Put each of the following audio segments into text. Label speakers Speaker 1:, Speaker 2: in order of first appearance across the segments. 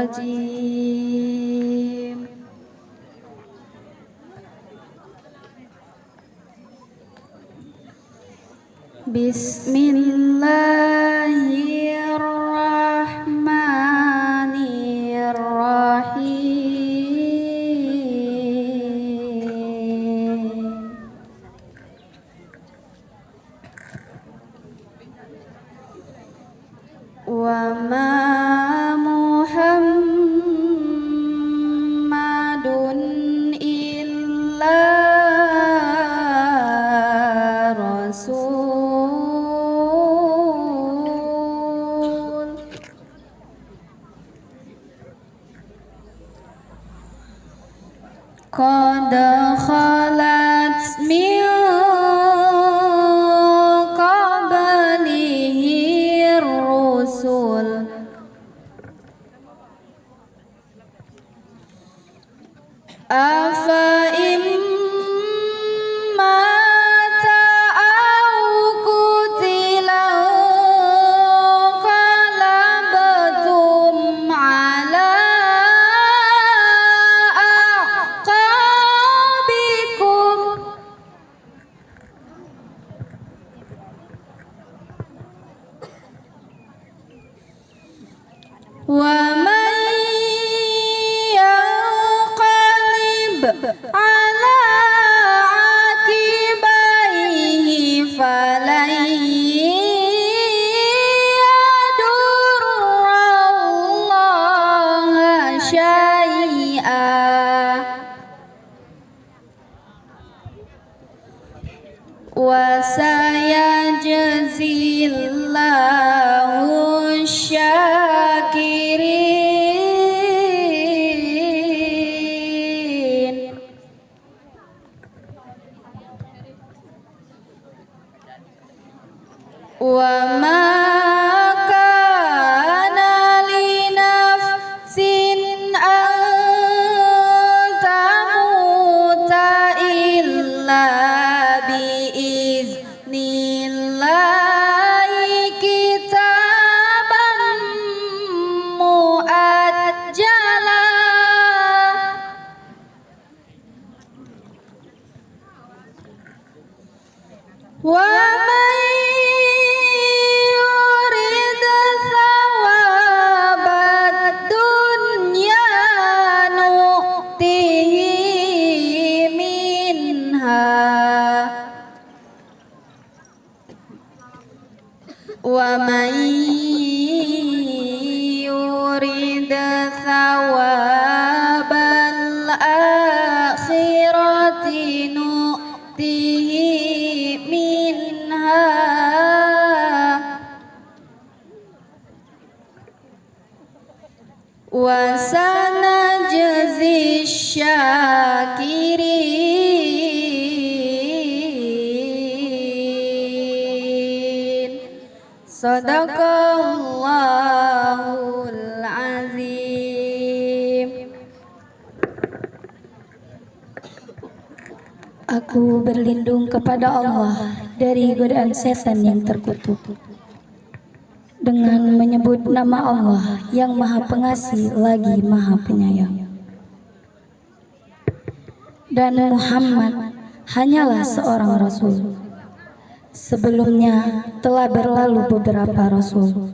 Speaker 1: rajim. Bismillahirrahmanirrahim. Wa ma Muhammadun illa rasul qad khalat min qablihi rusul afa imma qalabtum ala aqabikum wa man yanqalib ala aqibaihi falan yadurrallaha syai'a wa sayajzillahu syakirin. Wa ma kana li nafsin an tamuta illa biiznillahi kitaban muajjala wa man yurid thawabad dunya nu'tihi minha wa man yurid thawabal akhirati nu'tihi minha wa sanajzi syakirin. Sadaqallahul azim.
Speaker 2: Aku berlindung kepada Allah dari godaan setan yang terkutuk dengan menyebut nama Allah yang Maha Pengasih lagi Maha Penyayang. Dan Muhammad hanyalah seorang rasul. Sebelumnya telah berlalu beberapa rasul.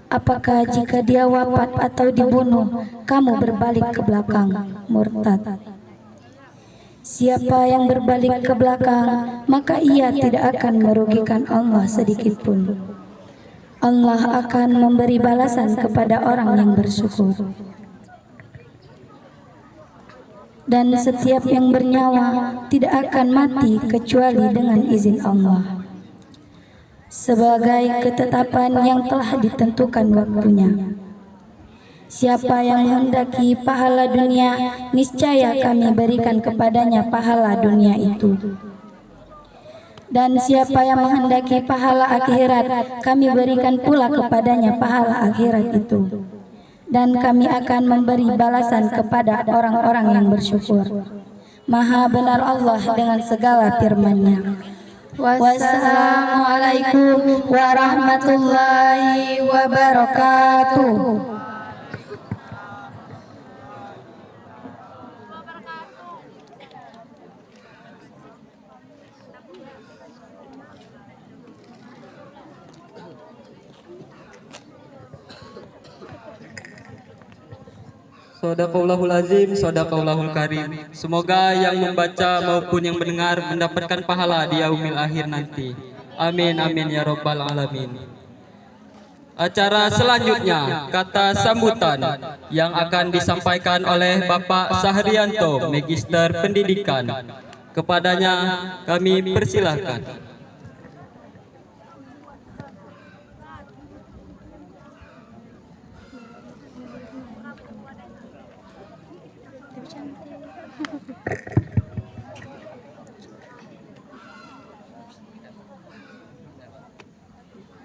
Speaker 2: Apakah jika dia wafat atau dibunuh, kamu berbalik ke belakang, murtad? Siapa yang berbalik ke belakang, maka ia tidak akan merugikan Allah sedikit pun. Allah akan memberi balasan kepada orang yang bersyukur. Dan setiap yang bernyawa tidak akan mati kecuali dengan izin Allah, sebagai ketetapan yang telah ditentukan waktunya. Siapa yang menghendaki pahala dunia, niscaya kami berikan kepadanya pahala dunia itu. Dan siapa yang menghendaki pahala akhirat, kami berikan pula kepadanya pahala akhirat itu. Dan kami akan memberi balasan kepada orang-orang yang bersyukur. Maha benar Allah dengan segala firman-Nya. Wassalamualaikum warahmatullahi wabarakatuh.
Speaker 3: Shadaqallahul azim, shadaqallahul karim. Semoga yang membaca maupun yang mendengar mendapatkan pahala di yaumil akhir nanti. Amin amin ya rabbal alamin. Acara selanjutnya kata sambutan yang akan disampaikan oleh Bapak Sahrianto, Magister Pendidikan. Kepadanya kami persilahkan.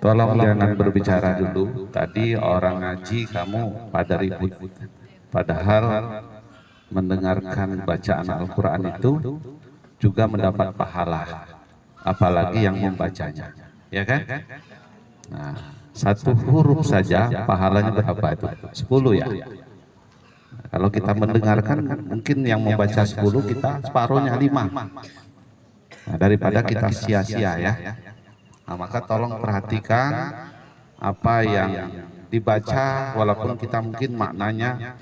Speaker 4: Tolong jangan berbicara dulu. Tadi orang ngaji kamu pada ribut. Padahal mendengarkan bacaan Al-Quran itu juga mendapat pahala. Apalagi yang membacanya. Ya kan? Nah, satu huruf saja pahalanya berapa itu? 10 ya? Nah, kalau kita mendengarkan mungkin yang membaca 10 kita separuhnya 5. Nah, daripada kita sia-sia ya. Nah, maka tolong perhatikan apa yang dibaca walaupun kita mungkin maknanya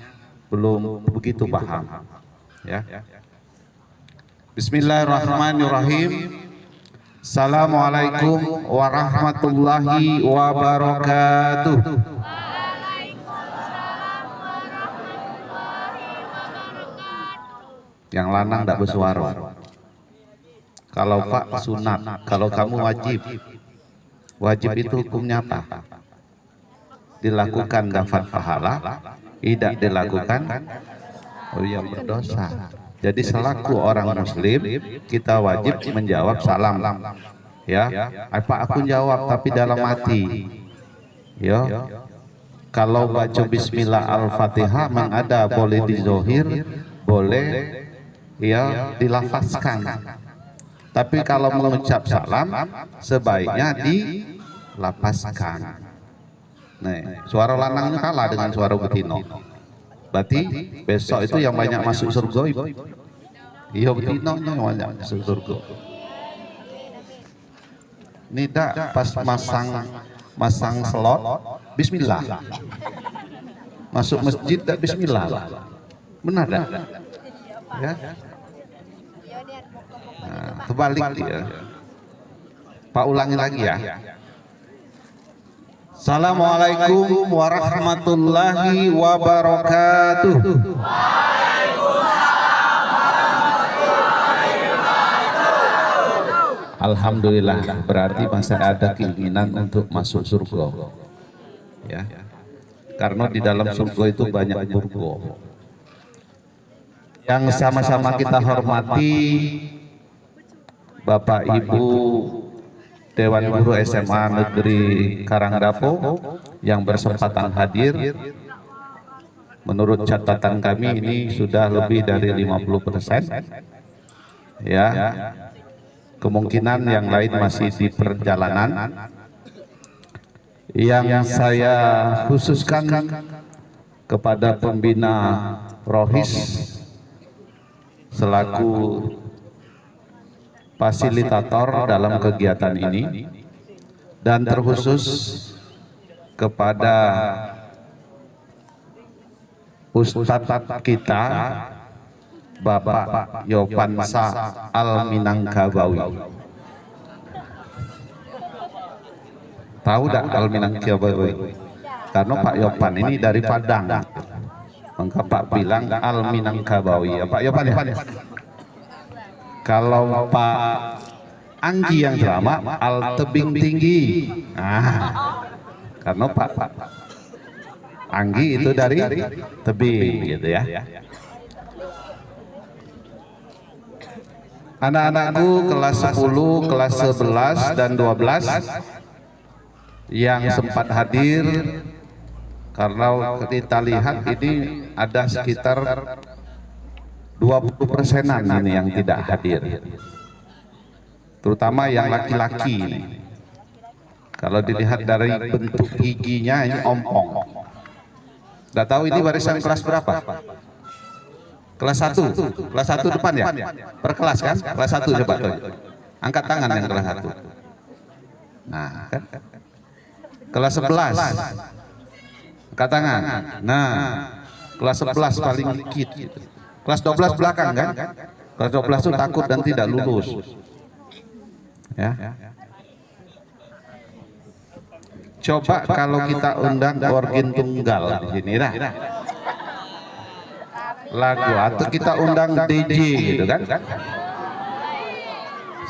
Speaker 4: belum begitu paham. Ya. Bismillahirrahmanirrahim. Assalamualaikum warahmatullahi wabarakatuh. Yang lanang tidak bersuara. Kalau Pak sunat, kalau kamu wajib. Wajib itu hukumnya apa? Dilakukan dapat pahala, tidak dilakukan oh ya berdosa. Jadi selaku orang muslim kita wajib menjawab salam. Ya, apa aku jawab tapi dalam hati. Ya. Kalau baca bismillah al-fatihah memang ada boleh dizohir, boleh ya dilafazkan. Tapi kalau mengucap salam sebaiknya dilapaskan. Nih, suara lanangnya kalah dengan suara betino. Berarti besok itu yang banyak masuk surga ibu. Iya betino yang banyak masuk surga. Ini dak pas masang slot bismillah. Masuk masjid dak bismillah. Benar dak? Ya. Nah, kebalik dia. Pak ulangi lagi ya. Assalamualaikum warahmatullahi wabarakatuh. Alhamdulillah, berarti masih ada keinginan untuk masuk surga. Ya. Karena di dalam surga itu banyak surga. Yang sama-sama kita hormati Bapak Ibu Dewan Guru SMA Negeri Karangdapo yang berkesempatan hadir. Menurut catatan kami ini sudah lebih dari 50%. Ya. Kemungkinan yang lain masih di perjalanan. Yang saya khususkan kepada pembina Rohis selaku fasilitator dalam kegiatan ini dan terkhusus kepada Ustadz kita Bapak Yopansa Al-Minangkabawi. Tahu tak Al-Minangkabawi? Karena Pak Yopan ini dari Padang. Maka Pak bilang Al-Minangkabawi. Pak Yopan ya? Kalau Pak Anggi yang drama Al Tebing Tinggi. Nah, karena Pak Anggi itu dari tebing gitu ya. Anak-anakku kelas 10, kelas 11 dan 12 yang sempat hadir, karena kita lihat ini ada sekitar 20%-an ini yang tidak hadir, terutama yang laki-laki ini. Kalau dilihat dari bentuk giginya ini ompong. Nggak tahu ini barisan kelas berapa? Kelas 1, kelas 1 depan ya? Per kelas kan? Kelas 1 coba tuh. Angkat tangan yang kelas 1. Nah, kan? Kelas 11. Angkat tangan. Nah, kelas 11 paling dikit gitu. Kelas 12 belakang kan, kelas 12 itu takut dan tidak lulus ya. Coba kalau kita undang organ tunggal di sini lah lagu, atau kita undang DJ gitu kan,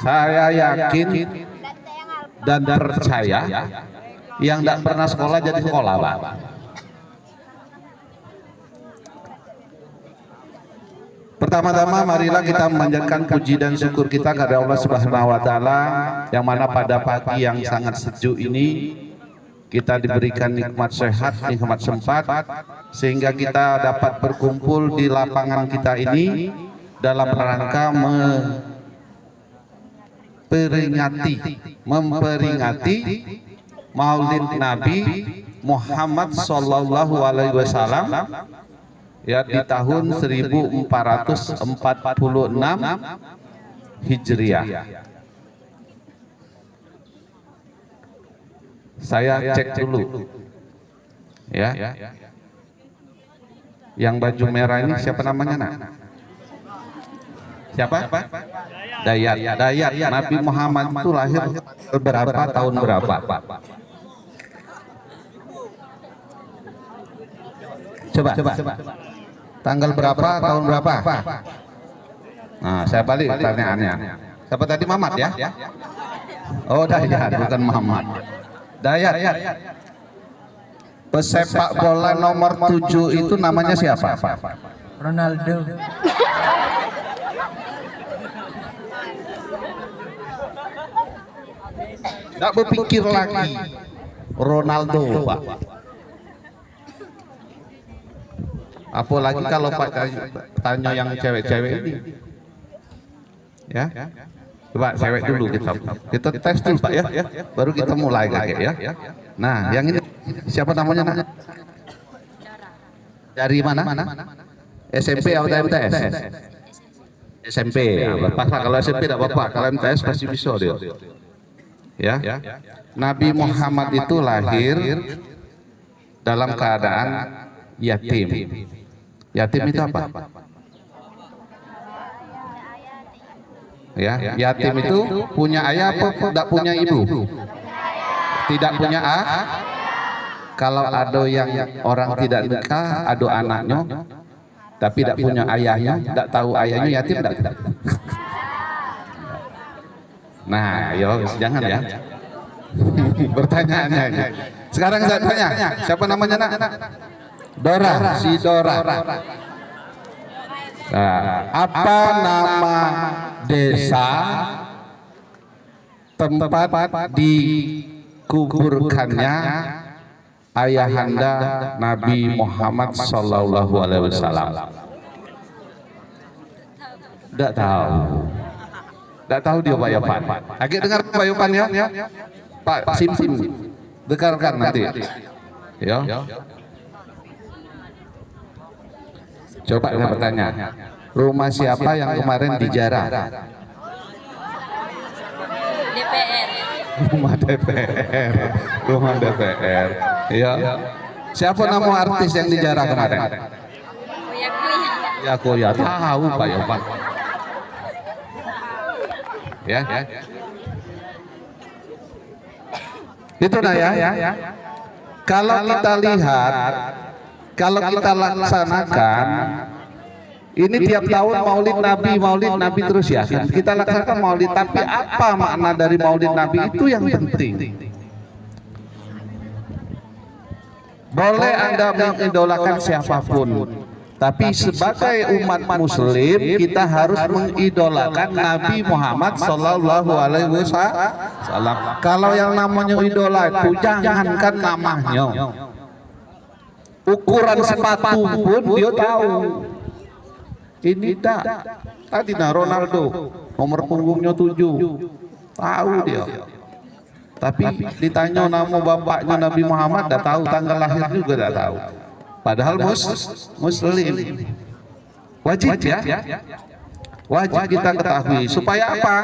Speaker 4: saya yakin dan percaya yang tidak pernah sekolah jadi sekolah, Pak. Pertama-tama marilah kita memanjatkan puji dan syukur kita kepada Allah Subhanahu wa taala, yang mana pada pagi yang sangat sejuk ini kita diberikan nikmat sehat, nikmat sempat, sehingga kita dapat berkumpul di lapangan kita ini dalam rangka memperingati Maulid Nabi Muhammad Sallallahu Alaihi Wasallam ya di tahun 1446 Hijriah. Saya cek dulu ya. Yang baju merah ini siapa namanya, Nak? Siapa? Dayat. Nabi Muhammad itu lahir berapa, tahun berapa? Coba. Tanggal berapa, tahun berapa? Nah, saya balik pertanyaannya. Siapa tadi, Mamat ya? Oh, Dayat, bukan Muhammad. Dayat. Pesepak bola nomor 7 itu namanya siapa?
Speaker 5: Ronaldo.
Speaker 4: Tidak berpikir lagi. Ronaldo, Pak. Apalagi kalau Pak tanya yang cewek-cewek ini, ya, coba cewek dulu kita tes dulu Pak ya, baru kita mulai kakek ya. Nah, yang ini siapa namanya, Nak? Dari mana? SMP atau MTS? SMP. Bapak kalau SMP tidak apa-apa, kalau MTS pasti bisa dia. Ya, Nabi Muhammad itu lahir dalam keadaan yatim. Yatim itu apa? Ya, yatim itu punya ayah apa tidak punya ibu? Tidak punya Kalau ada yang orang tidak nikah, ada anaknya, tapi tidak punya ayahnya, tidak tahu ayahnya, yatim tidak? Nah, yo jangan ya. Pertanyaannya ini. Sekarang saya tanya, siapa namanya, Nak? Dora, si Dora. Nah, apa nama desa tempat dikuburkannya ayahanda Nabi Muhammad Sallallahu Alaihi Wasallam? Tidak tahu. Tidak tahu dia Pak Yopan. Agak dengar Pak Yopan ya. Pak Sim, dengarkan nanti. Ya. Coba saya bertanya, rumah siapa yang kemarin dijarah?
Speaker 1: DPR.
Speaker 4: Rumah DPR. Rumah DPR. Ya. Siapa nama artis yang dijarah kemarin? Ya, aku ya tahu Pak Yopan. Ya. Itu nah ya. Kalau kita lihat, kalau kita laksanakan ini tiap tahun Maulid Nabi terus ya. Kita laksanakan Maulid, tapi apa makna dari Maulid Nabi itu yang penting. Boleh Anda mengidolakan siapapun, tapi sebagai umat Muslim kita harus mengidolakan Nabi Muhammad Sallallahu Alaihi Wasallam. Kalau yang namanya idola itu jangankan namanya, ukuran sepatu pun dia tahu. Ini tak tadi Ronaldo nomor punggungnya 7, tahu dia. Tapi ditanya nama bapaknya Nabi Muhammad, dah tahu, tanggal lahir juga dah tahu. Padahal Muslim. Wajib ya. Wajib kita ketahui. Supaya apa?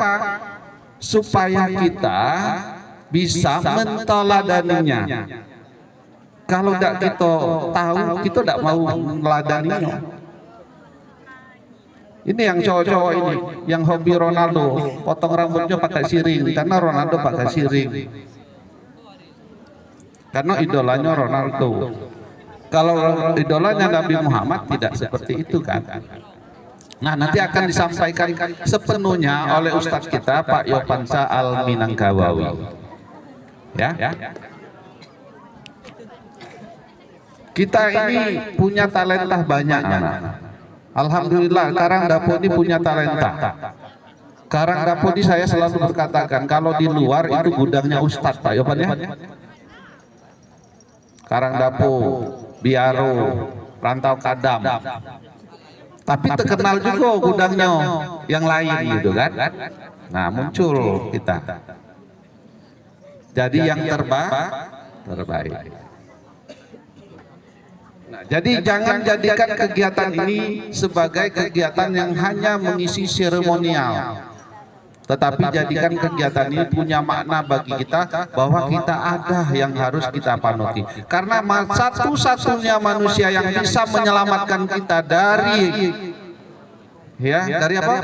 Speaker 4: Supaya kita bisa menteladaninya. Kalau tidak kita tahu, kita tidak mau meladaninya. Ini yang cowok-cowok ini, yang hobi Ronaldo, potong rambutnya pakai siring, karena Ronaldo pakai siring. Karena idolanya Ronaldo. Kalau idolanya Nabi Muhammad tidak seperti itu kan. Nah, nanti akan disampaikan sepenuhnya oleh Ustadz kita Pak Yopansa Al-Minangkawawi. Ya. Kita ini punya talenta banyak anak. Alhamdulillah Karangdapo ini punya talenta. Karangdapo ini saya selalu berkatakan kalau di luar itu gudangnya Ustadz Pak Yopan ya. Karangdapo, Biaro, Rantau Kadam. Tapi terkenal juga gudangnya yang lain gitu kan. Nah, muncul kita. Jadi yang terbaik. Nah, jadi jangan jadikan kegiatan ini sebagai kegiatan yang hanya mengisi seremonial. Tetapi jadikan kegiatan ini punya makna bagi kita bahwa kita ada yang harus kita panuti. Karena satu-satunya manusia yang bisa menyelamatkan kita dari apa?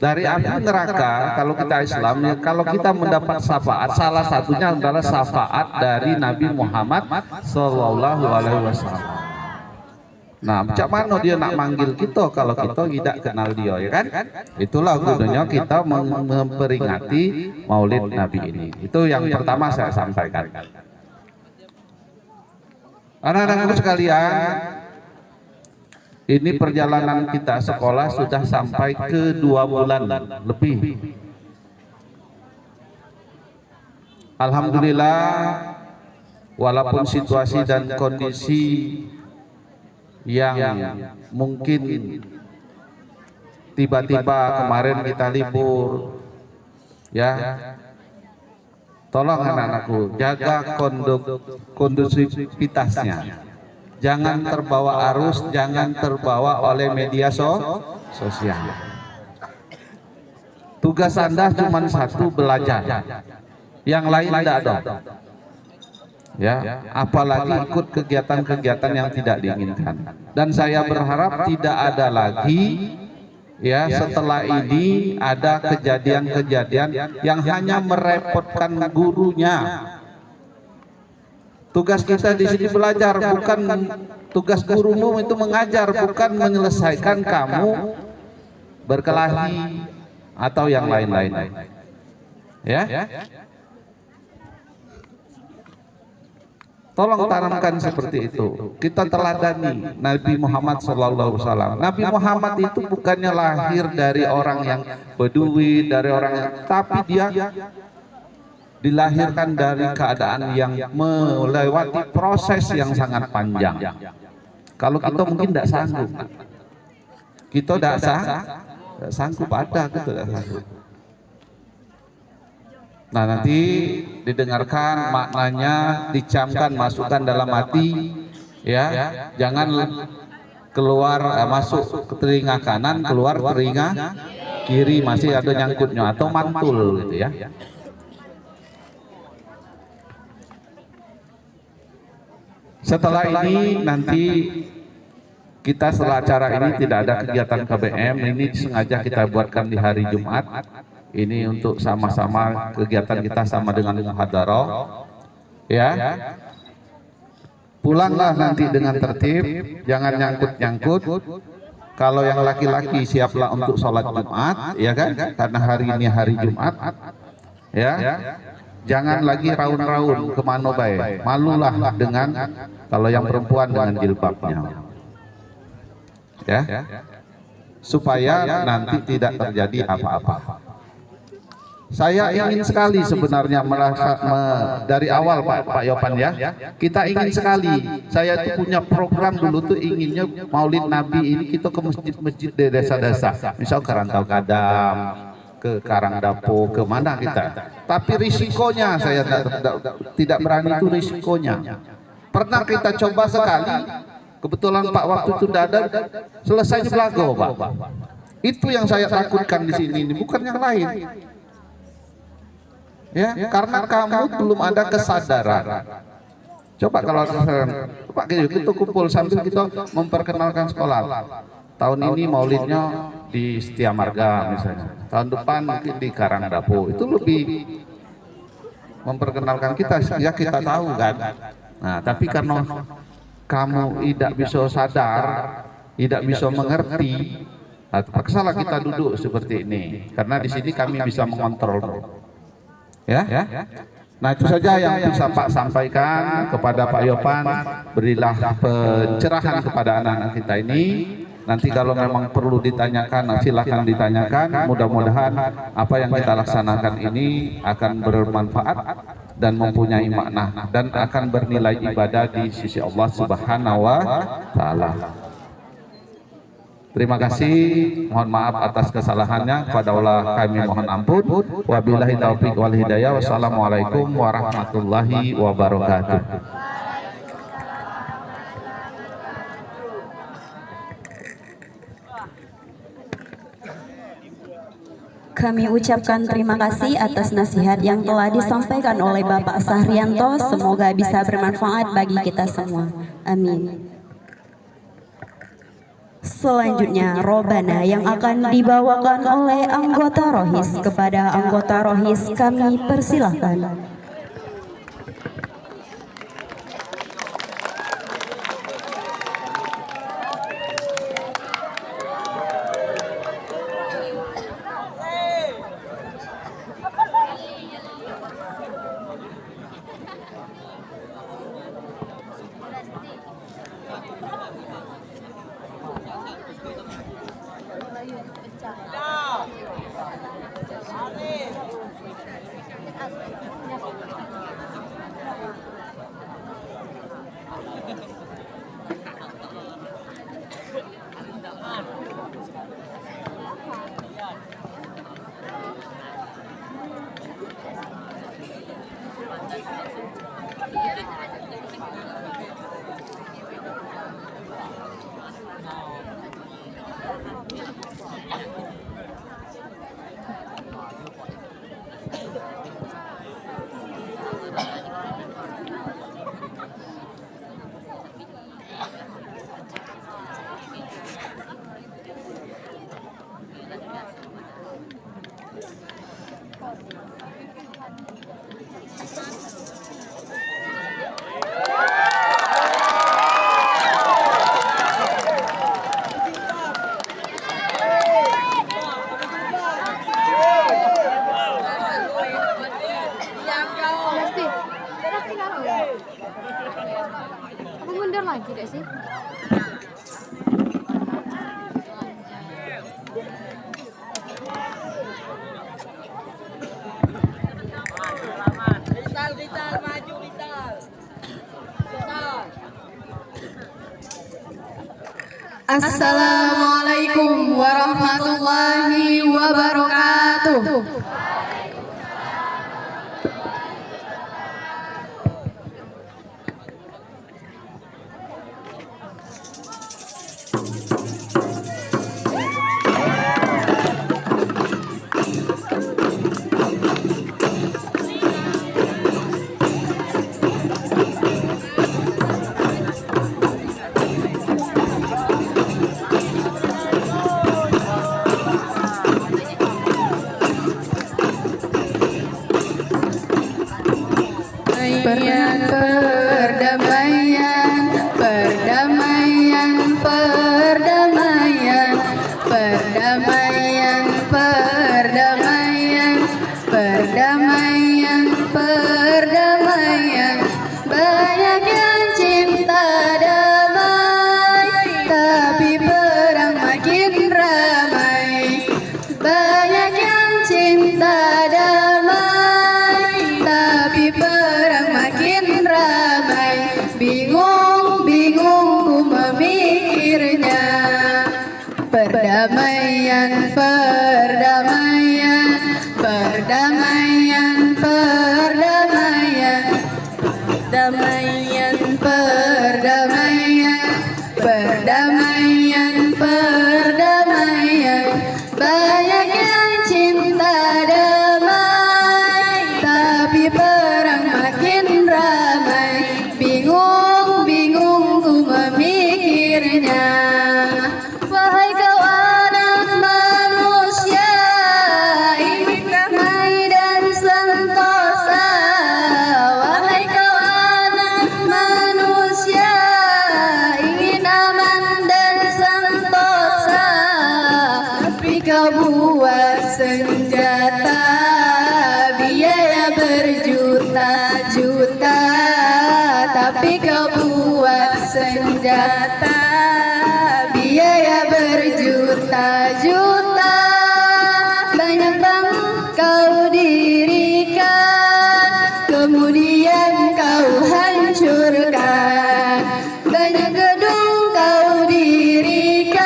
Speaker 4: Dari api neraka. Kalau kita Islam, ya, kalau kita mendapat syafaat, salah satunya adalah syafaat dari Nabi Muhammad Sallallahu Alaihi Wasallam. Nah, macam mana dia nak manggil kita kalau kita tidak kenal dia, ya kan? Itulah gunanya kita memperingati Maulid Nabi ini. Itu yang pertama saya sampaikan. Anak-anakku sekalian, ini perjalanan kita sekolah sudah sampai ke 2 bulan lebih. Alhamdulillah, walaupun situasi dan kondisi yang mungkin tiba-tiba kemarin kita libur, ya, tolong anak-anakku jaga kondusivitasnya. Jangan terbawa arus, jangan terbawa oleh media sosial. Tugas Anda cuma satu, belajar. Yang lain tidak ada. Ya, apalagi ikut kegiatan-kegiatan yang tidak diinginkan. Dan saya berharap tidak ada lagi ya setelah ini ada kejadian-kejadian yang hanya merepotkan gurunya. Tugas kita di sini belajar, bukan tugas gurumu itu mengajar, bukan menyelesaikan kamu berkelahi atau yang lain-lain. Ya. Tolong tanamkan seperti itu. Kita teladani Nabi Muhammad SAW. Nabi Muhammad itu bukannya lahir dari orang yang bedui, dari orang yang, tapi dia dilahirkan dari keadaan yang melewati proses yang sangat panjang. Kalau kita mungkin tidak sanggup. Kita tidak sanggup ada, kita tidak sanggup. Nah, nanti didengarkan maknanya, dicamkan, masukkan dalam hati, ya. Jangan keluar masuk ke telinga kanan, keluar telinga kiri, masih ada nyangkutnya atau mantul gitu ya. Setelah ini nanti kita setelah acara ini tidak ada kegiatan KBM, ini sengaja kita buatkan di hari Jumat. Ini untuk sama-sama kegiatan kita sama dengan muhadarah, ya. Pulanglah nanti dengan tertib, jangan nyangkut-nyangkut. Kalau yang laki-laki siaplah untuk sholat Jumat, ya kan? Karena hari ini hari Jumat, ya. Jangan lagi raun-raun kemana baik. Malulah dengan kalau yang perempuan dengan jilbabnya, ya. Supaya nanti tidak terjadi apa-apa. Saya ingin sekali sebenarnya dari awal Pak Yopan ya, kita ingin sekali. Saya itu punya program dulu tuh inginnya Maulid Nabi ini kita ke masjid-masjid di desa-desa, misal ke Rantau Kadam, ke Karangdapo, ke mana kita. Tapi risikonya saya tidak berani, itu risikonya. Pernah kita coba sekali, kebetulan Pak waktu itu tidak ada, selesai belago Pak. Itu yang saya takutkan di sini, bukan yang lain. Ya, karena kamu belum ada kesadaran. Coba kalau Pak kita kumpul sambil kita memperkenalkan sekolah. Tahun ini maulidnya di Setia Marga misalnya. Tahun depan mungkin di Karangdapo. Itu lebih memperkenalkan kita, ya kita tahu kan. Nah, tapi karena kamu tidak bisa sadar, tidak bisa mengerti, terpaksalah kita duduk seperti ini. Karena di sini kami bisa mengontrol. Ya? Nah, itu saja yang bisa Pak sampaikan kepada Pak Yopan. Berilah pencerahan kepada anak-anak kita ini. Nanti kalau memang perlu ditanyakan, silahkan ditanyakan. Mudah-mudahan apa yang kita laksanakan ini akan bermanfaat dan mempunyai makna dan akan bernilai ibadah di sisi Allah Subhanahu wa Ta'ala. Terima kasih, mohon maaf atas kesalahannya, kepada Allah kami mohon ampun. Wabillahi taufiq wal hidayah. Wassalamualaikum warahmatullahi wabarakatuh.
Speaker 5: Kami ucapkan terima kasih atas nasihat yang telah disampaikan oleh Bapak Sahrianto. Semoga bisa bermanfaat bagi kita semua. Amin. Selanjutnya Robana yang akan dibawakan oleh anggota Rohis. Kepada anggota Rohis kami persilahkan.
Speaker 1: Aku mundur lagi deh sih.
Speaker 6: Rizal maju Rizal.
Speaker 1: Assalamualaikum warahmatullahi wabarakatuh. Perdamaian, perdamaian, perdamaian, perdamaian, perdamaian, perdamaian, perdamaian. Banyak yang cinta damai, tapi perang makin ramai. Banyak yang cinta damai, tapi perang makin ramai. Bingung, bingung ku memikirnya. Perdamaian, perdamaian, perdamaian, perdamaian, perdamaian, perdamaian, perdamaian, perdamaian. Banyak yang cinta damai, tapi perang makin ramai. Bingung tapi kau buat senjata. Biaya berjuta-juta, banyak bank kau dirikan, kemudian kau hancurkan. Banyak gedung kau dirikan,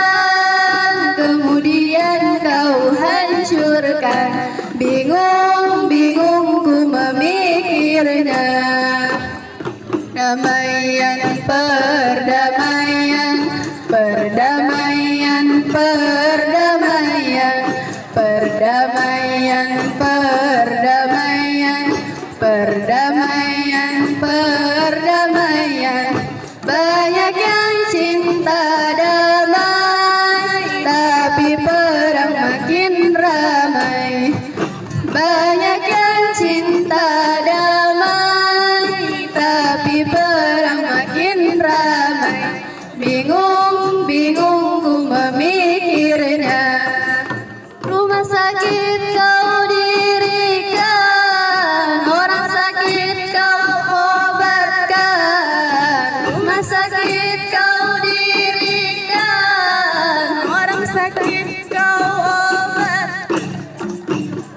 Speaker 1: kemudian kau hancurkan. Bingung ku memikirnya. Perdamaian, perdamaian, perdamaian, perdamaian, perdamaian, perdamaian, perdamaian. Banyak yang cinta damai, tapi perang makin ramai. Banyak yang cinta damai, tapi perang makin ramai. Bingung ku memikirnya. Rumah sakit kau dirikan, orang sakit kau obatkan. Rumah sakit kau dirikan, orang sakit kau obatkan.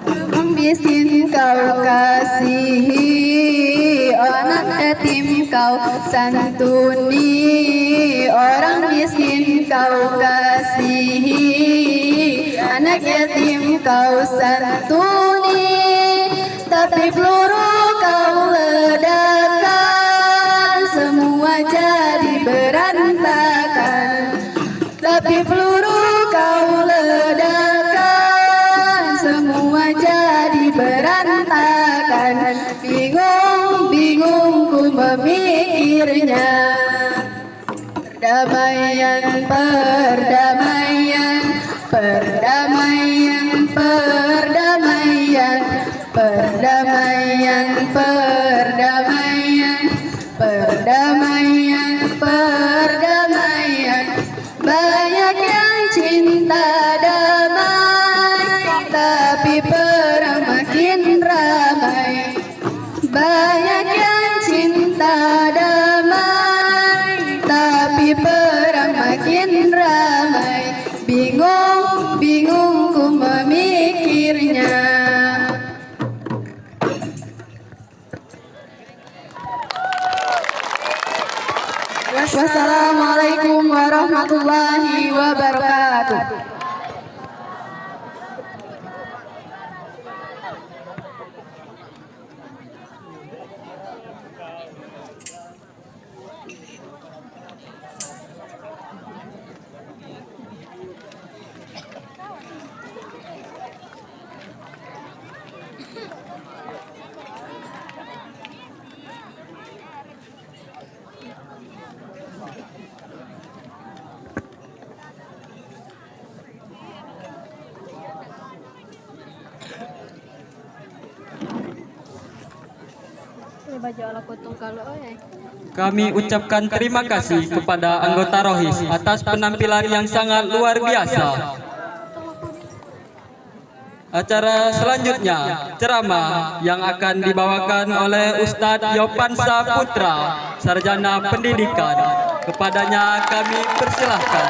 Speaker 1: Orang miskin kau kasihi, anak yatim kau santuni. Orang miskin kau kasihi, anak yatim kau santuni. Tapi peluru kau ledakan, semua jadi berantakan. Tapi peluru kau ledakan, semua jadi berantakan. Bingung ku memikirnya. Perdamaian, perdamaian, perdamaian, perdamaian, perdamaian, perdamaian, perdamaian, perdamaian. Banyak yang cinta damai, tapi perang makin ramai. Banyak yang cinta damai, tapi perang makin ramai. Bingung ku memikirnya. Wassalamualaikum warahmatullahi wabarakatuh.
Speaker 3: Kami ucapkan terima kasih kepada anggota Rohis atas penampilan yang sangat luar biasa. Acara selanjutnya ceramah yang akan dibawakan oleh Ustadz Yopansa Putra, Sarjana Pendidikan. Kepadanya kami persilahkan.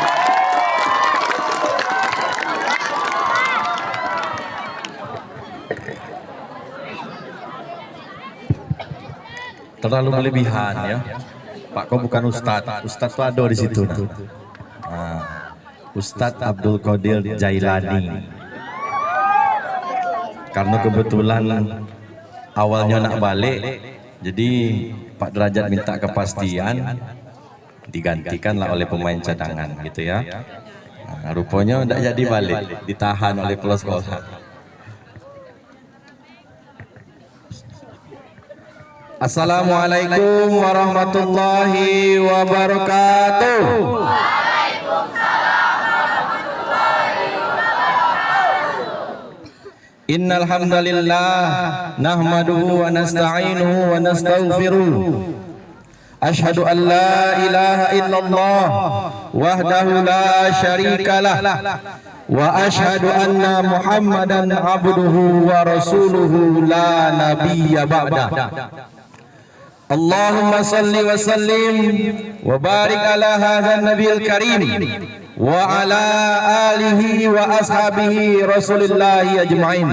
Speaker 7: Terlalu berlebihan ya. Pak, kau bukan Ustadz. Ustadz itu ada di situ. Nah, Ustadz Abdul Qadir Jailani. Karena kebetulan awalnya nak balik, jadi Pak Derajat minta kepastian, digantikanlah oleh pemain cadangan gitu ya. Nah, rupanya tidak jadi balik, ditahan oleh sekolah. Assalamualaikum warahmatullahi wabarakatuh. Innal hamdalillah nahmaduhu wa nasta'inuhu wa nastaghfiruh. Ashhadu an la ilaha illallah wahdahu la syarikalah wa ashhadu anna Muhammadan abduhu wa rasuluhu la nabiyya ba'da. Allahumma salli wa sallim wa barik ala hadzal nabiyil karim wa ala alihi wa ashabihi rasulillahi ajma'in.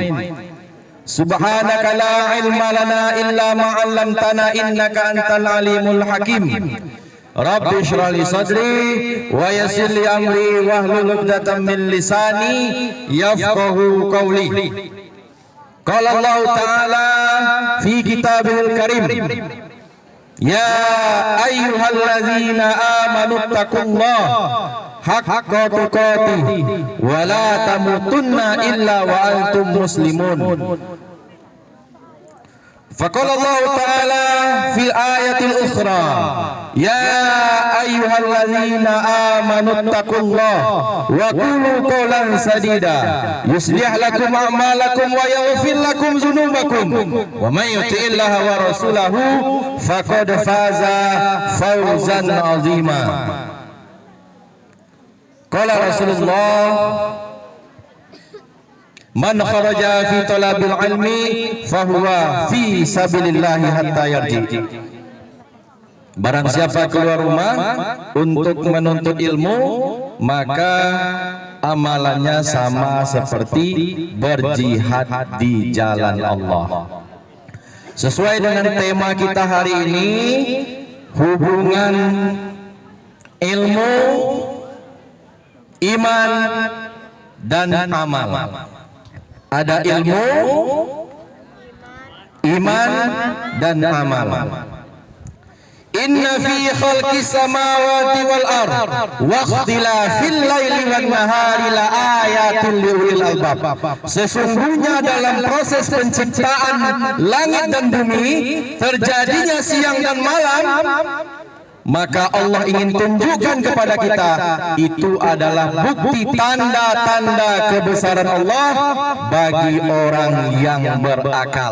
Speaker 7: Subhanaka la ilma lana illa ma 'allamtana innaka antal alimul hakim. Rabbi shrah li sadri wa yassir li amri wahlul 'uqdatam min lisani yafqahu qawli. Qala Allah Ta'ala fi kitabihil karim, ya ayyuhalladzina amanu taqullaha haqqa tuqatih wa la tamutunna illa wa antum muslimun. Faqala Allah Ta'ala fi ayatil ukhra, ya ayyuhalladzina amanu taqullaha wa qulu qawlan sadida yuslih lakum a'malakum wa yaghfir lakum dzunubakum wa may yuti'illaha wa rasulahu faqad faza fawzan 'azima. Qala Rasulullah, man kharaja fi talabil ilmi fahuwa fi sabilillahi hatta yarji. Barang siapa keluar rumah untuk menuntut ilmu, maka amalannya sama seperti berjihad di jalan Allah. Sesuai dengan tema kita hari ini, hubungan ilmu, iman, dan amal. Ada ilmu, iman, dan amal. Inna fi khalqis samawati wal ard wa ikhtilafil laili wan nahari la ayatin liulil albab. Sesungguhnya dalam proses penciptaan langit dan bumi, terjadinya siang dan malam, maka Allah ingin tunjukkan kepada kita, itu adalah bukti tanda-tanda kebesaran Allah bagi orang yang berakal.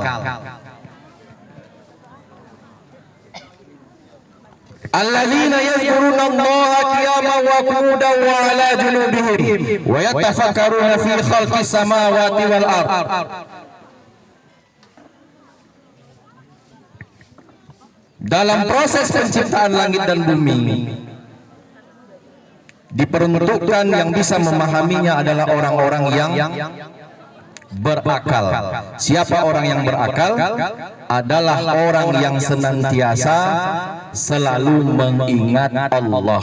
Speaker 7: Alladzina yadhkuruna Allaha qiyaman wa qu'udan wa 'ala junubihim wa yatafakkaruna fi khalqis samawati wal ard. Dalam proses penciptaan langit dan bumi, diperuntukkan yang bisa memahaminya adalah orang-orang yang berakal. Siapa orang yang berakal? Adalah orang yang senantiasa selalu mengingat Allah,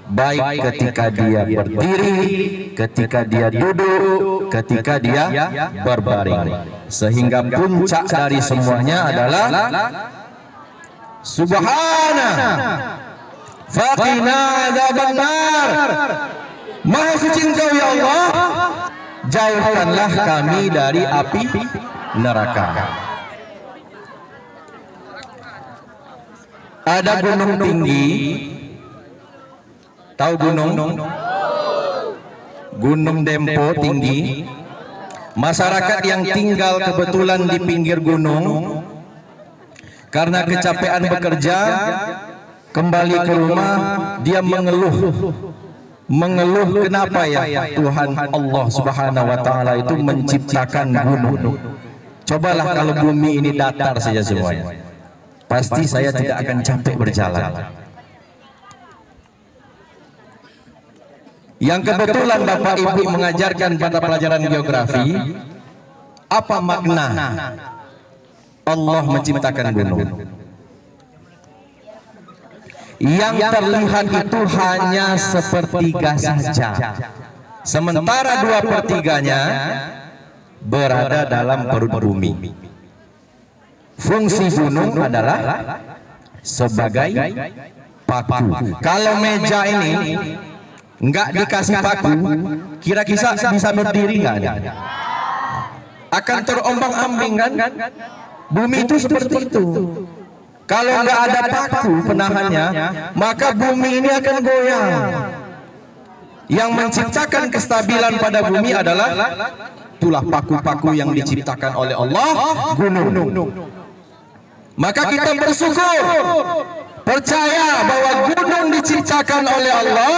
Speaker 7: baik ketika dia berdiri, ketika dia duduk, ketika dia berbaring. Sehingga puncak dari semuanya adalah Subhana faqina adzabannar. Maha suci Engkau ya Allah, jauhkanlah kami dari api neraka. Ada gunung tinggi, tahu gunung? Gunung Dempo tinggi. Masyarakat yang tinggal kebetulan di pinggir gunung, karena kecapean bekerja, kembali ke rumah dia mengeluh kenapa ya Tuhan Allah Subhanahu wa taala itu menciptakan gunung. Cobalah kalau bumi ini datar saja semuanya, pasti saya tidak akan capek berjalan. Yang kebetulan Bapak Ibu mengajarkan pada pelajaran geografi, apa makna Allah menciptakan gunung? Yang terlihat itu hanya sepertiga saja, sementara 2/3-nya berada dalam perut bumi. Fungsi gunung adalah sebagai paku. Kalau meja ini enggak dikasih paku, kira-kira bisa berdiri nggak? Akan terombang-ambing kan? Bumi itu seperti itu. Kalau nggak ada paku penahannya, maka bumi ini akan goyang. Yang menciptakan kestabilan pada bumi adalah itulah paku-paku yang diciptakan oleh Allah, gunung. Maka kita bersyukur, percaya bahwa gunung diciptakan oleh Allah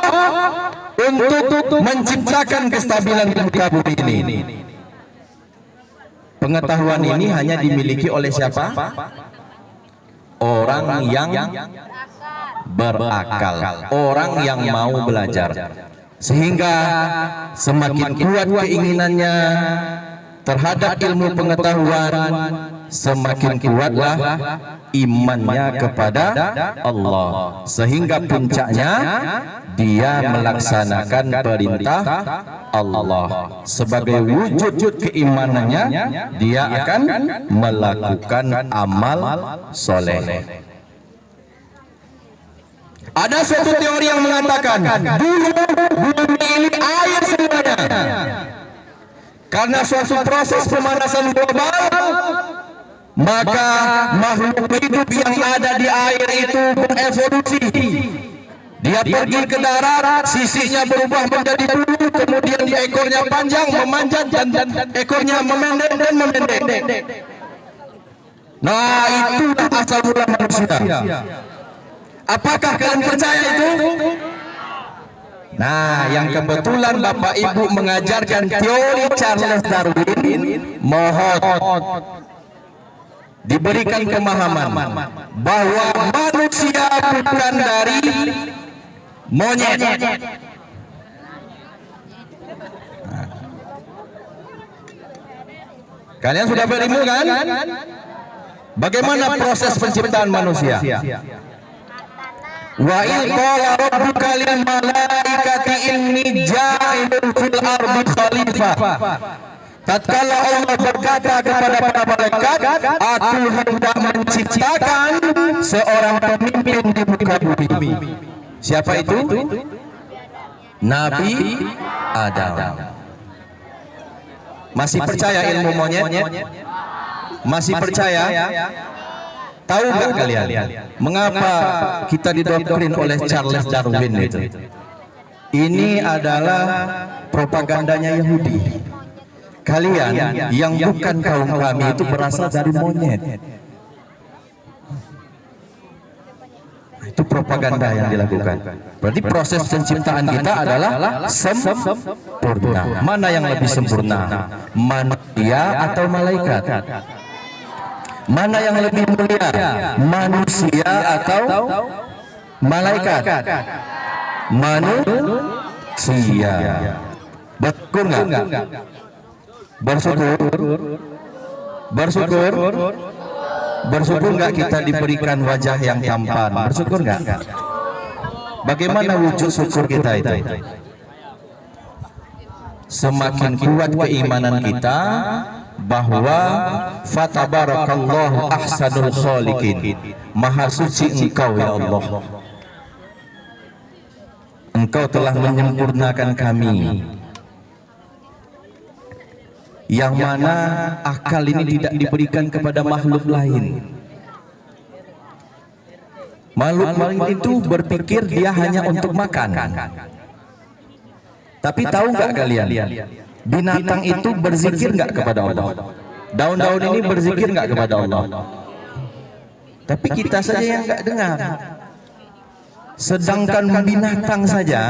Speaker 7: untuk menciptakan kestabilan di muka bumi ini. Pengetahuan ini hanya dimiliki oleh siapa? orang yang berakal, orang yang mau belajar, sehingga semakin kuat keinginannya terhadap ilmu pengetahuan, semakin kuatlah imannya kepada Allah, sehingga puncaknya dia melaksanakan perintah Allah. Sebagai wujud keimanannya, dia akan melakukan amal soleh. Ada suatu teori yang mengatakan dulu bumi ini air semuanya. Karena suatu proses pemanasan global, maka makhluk hidup yang ada di air itu berevolusi. Dia pergi ke darat, sisinya berubah menjadi bulu, kemudian di ekornya panjang, memanjat, dan ekornya memendek dan memendek. Nah, itulah asal mula manusia. Apakah kalian percaya itu? Nah, yang kebetulan Bapak Ibu mengajarkan teori Charles Darwin, mohon diberikan pemahaman bahwa manusia bukan dari monyet. Kalian sudah berilmu kan? Bagaimana proses penciptaan manusia? Wa il qala rabbuka lil malaikati inni ja'ilun fil ardi khalifah. Tatkala Allah berkata kepada para malaikat, aku hendak menciptakan seorang pemimpin di muka bumi. Siapa itu? Nabi Adam. Masih percaya ilmu monyet? Masih percaya? Tahu nggak kalian mengapa kita didoktrin oleh Charles Darwin itu? Ini adalah propagandanya Yahudi. Kalian yang bukan kaum kami itu berasal dari monyet. Itu propaganda yang dilakukan. Berarti proses penciptaan kita adalah sempurna. Mana yang lebih sempurna? Manusia atau malaikat? Mana yang lebih mulia? Manusia atau malaikat? Manusia. Betul nggak? Bersyukur. Bersyukur. Bersyukur nggak kita diberikan wajah yang tampan? Bersyukur nggak? Bagaimana wujud syukur kita itu? Semakin kuat keimanan kita bahwa fatabarakallahu ahsanul khaliqin, maha suci engkau ya Allah, engkau telah menyempurnakan kami, yang mana akal ini tidak diberikan kepada makhluk lain. Makhluk lain itu berpikir dia hanya untuk makan. Tapi tahu nggak kalian, binatang itu berzikir nggak kepada Allah? Daun-daun ini berzikir nggak kepada Allah? Tapi kita saja yang nggak dengar. Sedangkan binatang saja,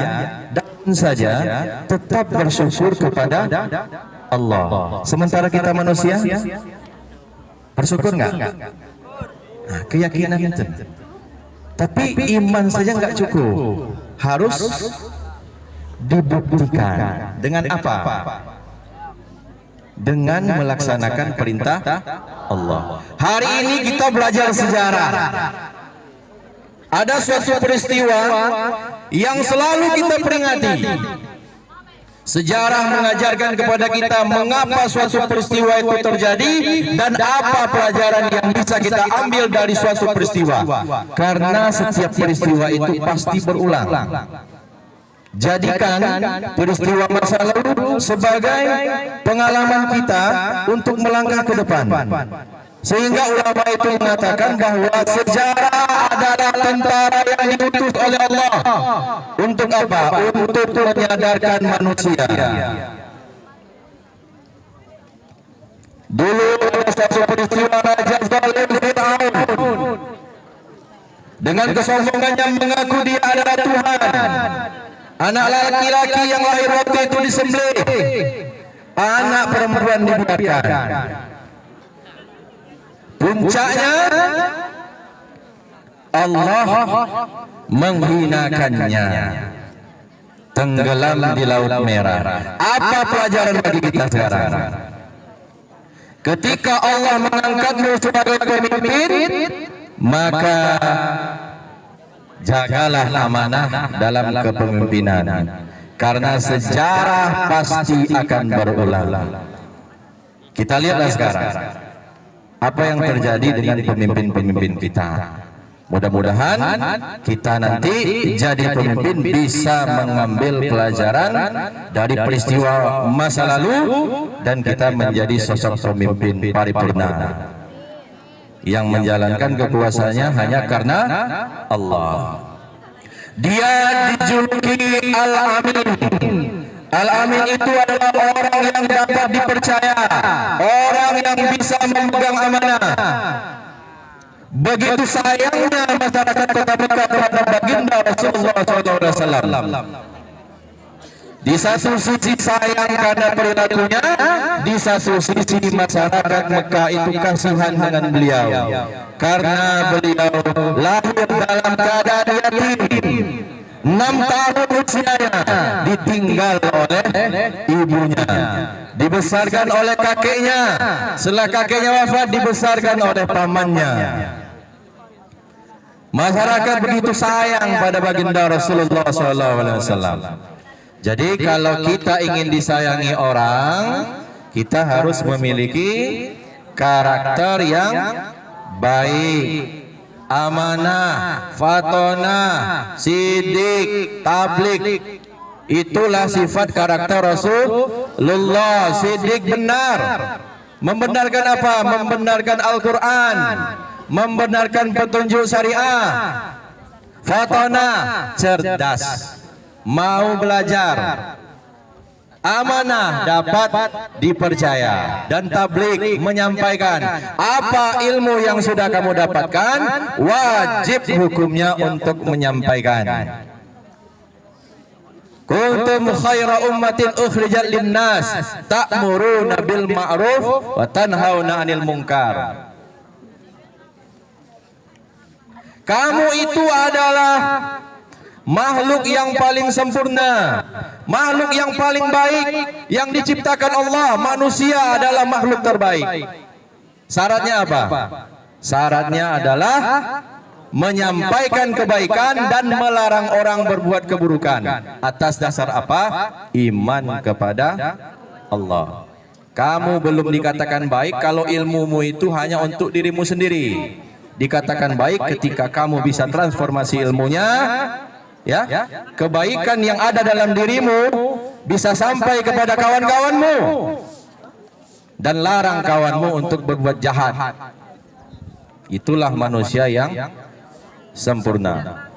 Speaker 7: daun saja tetap bersyukur kepada Allah. Sementara kita manusia bersyukur nggak? Nah, keyakinan itu. Tapi iman saja nggak cukup, harus dibuktikan. Dengan apa? Dengan melaksanakan perintah Allah. Hari ini kita belajar sejarah. Ada suatu peristiwa yang selalu kita peringati. Sejarah mengajarkan kepada kita mengapa suatu peristiwa itu terjadi dan apa pelajaran yang bisa kita ambil dari suatu peristiwa. Karena setiap peristiwa itu pasti berulang. Jadikan peristiwa masa lalu sebagai pengalaman kita untuk melangkah ke depan. Sehingga ulama itu mengatakan bahwa sejarah adalah tentara yang diutus oleh Allah. Untuk apa? Untuk menyadarkan manusia. Dulu ada satu peristiwa Raja Zalim Fir'aun. Dengan kesombongannya mengaku dia adalah Tuhan. Anak laki-laki yang lahir waktu itu disembelih, anak perempuan dibiarkan. Puncaknya Allah menghinakannya, tenggelam di laut merah. Apa pelajaran bagi kita sekarang? Ketika Allah mengangkatmu sebagai pemimpin, maka jagalah amanah dalam kepemimpinan, karena sejarah pasti akan berulang. Kita lihatlah sekarang apa yang terjadi dengan pemimpin-pemimpin kita. Mudah-mudahan kita nanti jadi pemimpin bisa mengambil pelajaran dari peristiwa masa lalu dan kita menjadi sosok pemimpin paripurna yang menjalankan kekuasaannya hanya karena Allah. Dia dijuluki Al-Amin. Al-Amin itu adalah orang yang dapat dipercaya, orang yang bisa memegang amanah. Begitu sayangnya masyarakat Kota Mekah terhadap baginda Rasulullah SAW. Di satu sisi sayang karena perilakunya, di satu sisi masyarakat Mekah itu kasihan dengan beliau karena beliau lahir dalam keadaan yatim. 6 tahun usianya ditinggal oleh ibunya, dibesarkan oleh kakeknya. Setelah kakeknya wafat, dibesarkan oleh pamannya. Masyarakat begitu sayang pada baginda Rasulullah SAW. Jadi kalau kita ingin disayangi orang, kita harus memiliki karakter yang baik, amanah, fatonah, sidik, tablik. Itulah sifat karakter Rasulullah. Sidik benar. Membenarkan apa? Membenarkan Al-Quran, membenarkan petunjuk syariah. Fatonah, cerdas, mau belajar. Amanah, dapat dipercaya. Dan tablik, menyampaikan apa ilmu yang sudah kamu dapatkan, wajib hukumnya untuk menyampaikan. Kuntum khaira ummatin ukhrijat linnas ta'muruna bil ma'ruf wa tanhauna 'anil munkar. Kamu itu adalah makhluk yang paling sempurna, makhluk yang paling baik yang diciptakan Allah. Manusia adalah makhluk terbaik. Syaratnya apa? Syaratnya adalah menyampaikan kebaikan dan melarang orang berbuat keburukan. Atas dasar apa? Iman kepada Allah. Kamu belum dikatakan baik kalau ilmumu itu hanya untuk dirimu sendiri. Dikatakan baik ketika kamu bisa transformasi ilmunya, ya, kebaikan yang ada dalam dirimu bisa sampai kepada kawan-kawanmu dan larang kawanmu untuk berbuat jahat. Itulah manusia yang sempurna.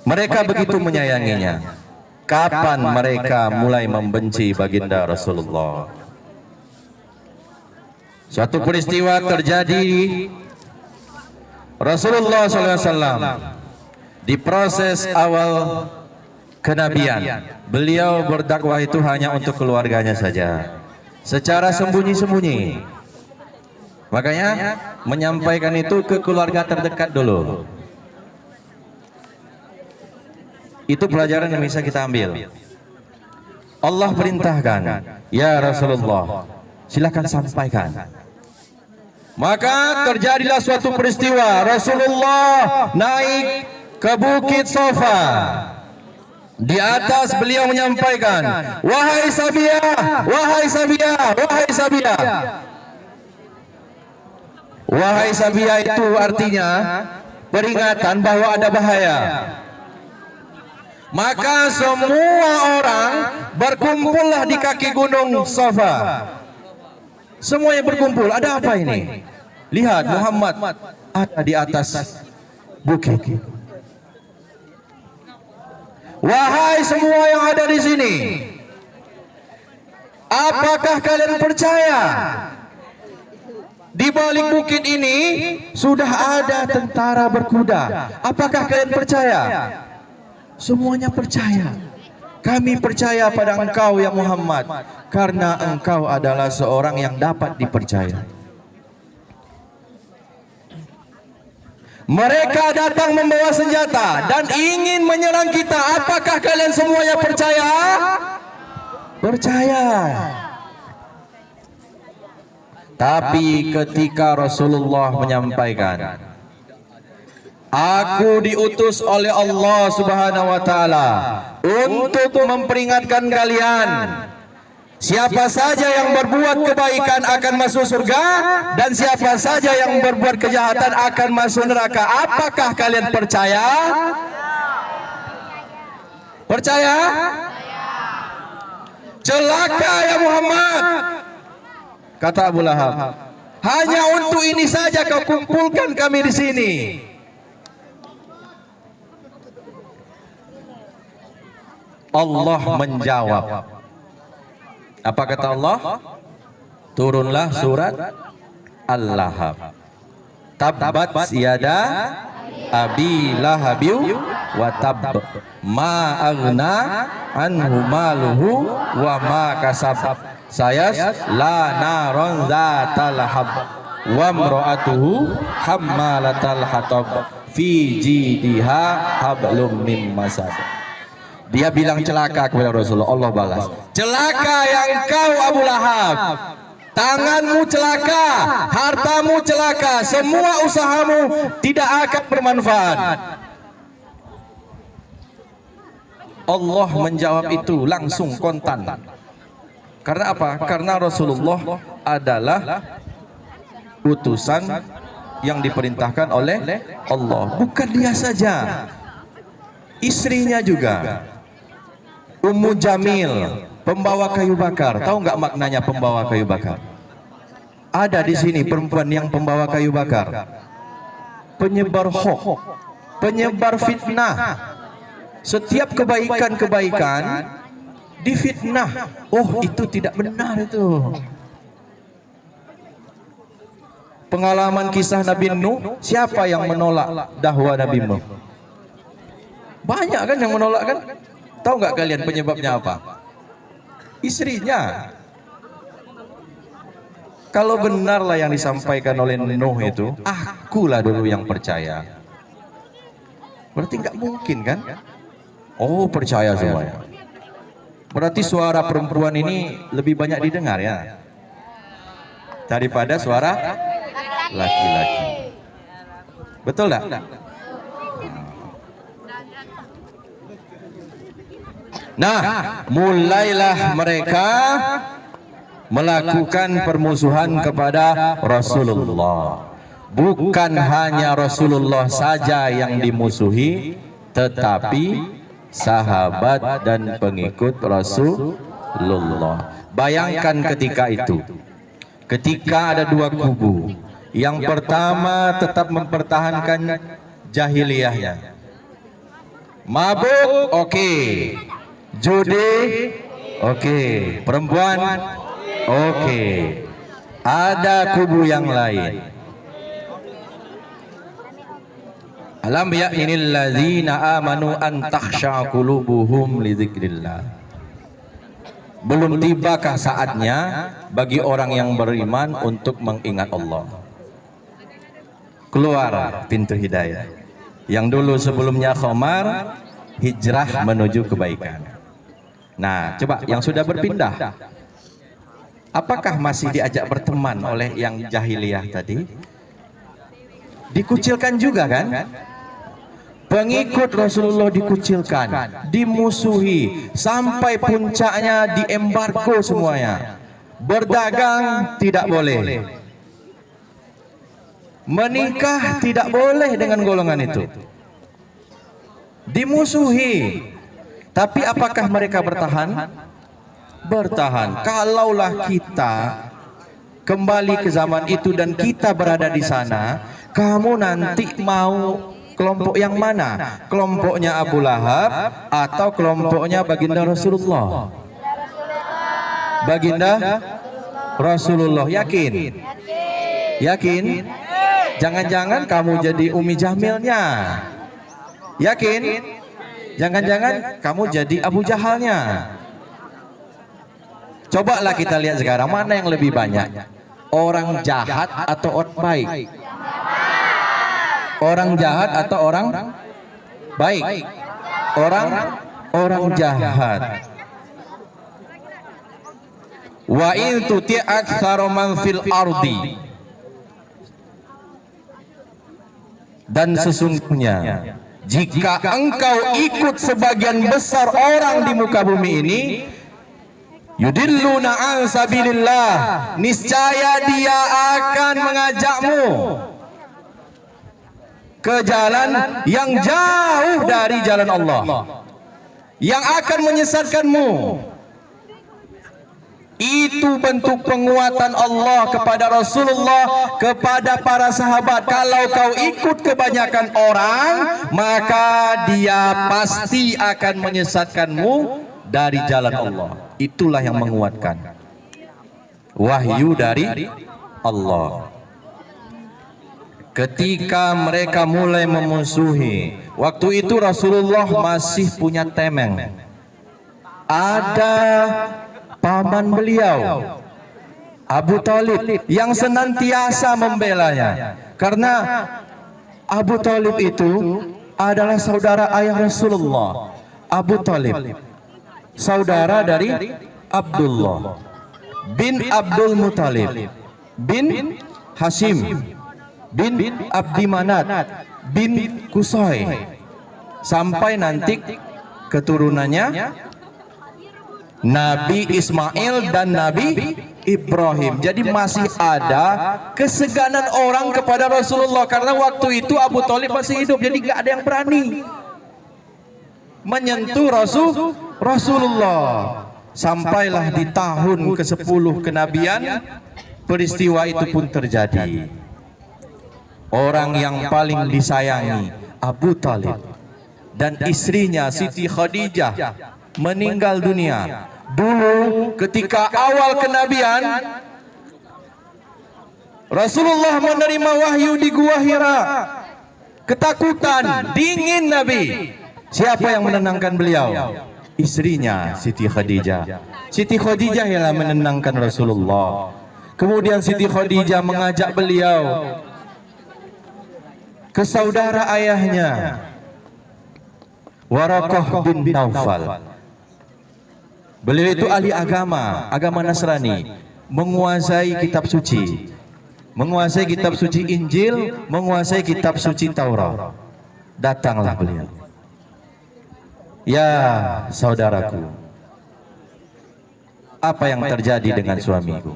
Speaker 7: Mereka begitu menyayanginya. Kapan mereka mulai membenci baginda Rasulullah? Suatu peristiwa terjadi. Rasulullah SAW di proses awal kenabian, beliau berdakwah itu hanya untuk keluarganya saja, secara sembunyi-sembunyi. Makanya menyampaikan itu ke keluarga terdekat dulu. Itu pelajaran yang bisa kita ambil. Allah perintahkan, ya Rasulullah, silakan sampaikan. Maka terjadilah suatu peristiwa. Rasulullah naik ke Bukit Sofa. Di atas beliau menyampaikan, wahai Sabiyah, wahai Sabiyah, wahai Sabiyah. Wahai Sabiyah itu artinya peringatan bahwa ada bahaya. Maka semua orang berkumpullah di kaki gunung Safa. Semuanya berkumpul. Ada apa ini? Lihat, Muhammad ada di atas bukit. Wahai semua yang ada di sini, apakah kalian percaya di balik bukit ini sudah ada tentara berkuda? Apakah kalian percaya? Semuanya percaya. Kami percaya pada engkau ya Muhammad, karena engkau adalah seorang yang dapat dipercaya. Mereka datang membawa senjata dan ingin menyerang kita. Apakah kalian semuanya percaya? Percaya. Tapi ketika Rasulullah menyampaikan, aku diutus oleh Allah Subhanahu wa taala untuk memperingatkan kalian, siapa saja yang berbuat kebaikan akan masuk surga dan siapa saja yang berbuat kejahatan akan masuk neraka. Apakah kalian percaya? Percaya? Celaka ya Muhammad, kata Abu Lahab. Hanya untuk ini saja kau kumpulkan kami di sini. Allah menjawab. Apa kata Allah? Turunlah surat Al-Lahab. Tabbat yada abi lahabiu wa tab, ma aghna anhu maluhu wa ma kasab, sayas la naron zatal hab wa imra'atuhu hammalatal hatab fi jidiha hablum mim masad. Dia bilang celaka kepada Rasulullah. Allah balas, celaka yang kau Abu Lahab, tanganmu celaka, hartamu celaka, semua usahamu tidak akan bermanfaat. Allah menjawab itu langsung kontan. Karena apa? Karena Rasulullah adalah utusan yang diperintahkan oleh Allah. Bukan dia saja, istrinya juga. Ummu Jamil, pembawa kayu bakar. Tahu nggak maknanya pembawa kayu bakar? Ada di sini perempuan yang pembawa kayu bakar, penyebar hoax, penyebar fitnah. Setiap kebaikan-kebaikan difitnah. Oh, itu tidak benar itu. Pengalaman kisah Nabi Nuh, siapa yang menolak dakwah Nabi Nuh? Banyak kan yang menolak kan? Tahu nggak kalian penyebabnya apa? Istrinya. Kalau benarlah yang disampaikan oleh Nuh itu, akulah dulu yang percaya. Berarti nggak mungkin kan? Oh, percaya semuanya. Berarti suara perempuan ini lebih banyak didengar ya daripada suara laki-laki. Betul tak? Nah, mulailah mereka melakukan permusuhan kepada Rasulullah. Bukan hanya Rasulullah saja yang dimusuhi, tetapi sahabat dan pengikut Rasulullah. Bayangkan ketika itu, ketika ada dua kubu. Yang pertama tetap mempertahankan jahiliyahnya. Mabuk, oke. Judi, oke. Perempuan, oke. Ada kubu yang lain. Alam ya'inil ladzina amanu an takhsha qulubuhum li dzikrillah. Belum tibakah saatnya bagi orang yang beriman untuk mengingat Allah? Keluar pintu hidayah. Yang dulu sebelumnya khamar, hijrah menuju kebaikan. Nah, coba yang sudah berpindah, apakah masih diajak berteman oleh yang jahiliyah tadi? Dikucilkan juga kan? Pengikut Rasulullah dikucilkan, dimusuhi, sampai puncaknya diembargo semuanya. Berdagang tidak boleh, menikah tidak boleh dengan golongan itu. Dimusuhi. Tapi apakah mereka bertahan? Bertahan. Kalaulah kita kembali ke zaman itu dan kita berada di sana, kamu nanti mau kelompok yang mana? Kelompoknya Abu Lahab atau kelompoknya baginda Rasulullah? Baginda Rasulullah. Yakin? Yakin? Jangan-jangan kamu jadi Umi Jamilnya? Yakin? Jangan-jangan kamu jadi Abu Jahalnya? Cobalah kita lihat sekarang, mana yang lebih banyak? Orang jahat atau orang baik? Orang jahat atau orang baik? Orang jahat. Wa in tuti aktsara man fil ardi. Dan sesungguhnya jika engkau ikut sebagian besar orang di muka bumi ini, yudilluna an sabilillah, niscaya dia akan mengajakmu ke jalan yang jauh dari jalan Allah, yang akan menyesatkanmu. Itu bentuk penguatan Allah kepada Rasulullah, kepada para sahabat. Kalau kau ikut kebanyakan orang, maka dia pasti akan menyesatkanmu dari jalan Allah. Itulah yang menguatkan. Wahyu dari Allah. Ketika mereka mulai memusuhi, waktu itu Rasulullah masih punya temeng. Ada paman beliau, Abu Thalib, yang senantiasa membelanya. Karena Abu Thalib itu adalah saudara ayah Rasulullah. Abu Thalib, saudara dari Abdullah bin Abdul Muthalib bin Hashim bin Abdi Manat bin Qusay, sampai nanti keturunannya Nabi Ismail dan Nabi Ibrahim. Jadi masih ada keseganan orang kepada Rasulullah, karena waktu itu Abu Thalib masih hidup, jadi nggak ada yang berani menyentuh Rasulullah. Sampailah di tahun ke-10 kenabian, peristiwa itu pun terjadi. Orang yang paling disayangi, Abu Thalib, dan istrinya Siti Khadijah meninggal dunia. Dulu ketika awal kenabian, Rasulullah menerima wahyu di Gua Hira. Ketakutan, dingin Nabi. Siapa yang menenangkan beliau? Istrinya Siti Khadijah. Siti Khadijah yang menenangkan Rasulullah. Kemudian Siti Khadijah mengajak beliau ke saudara ayahnya, Waraqah bin Naufal. Beliau itu ahli agama Nasrani, menguasai kitab suci, menguasai kitab suci Injil, menguasai kitab suci Taurat. Datanglah beliau. Ya saudaraku, apa yang terjadi dengan suamiku?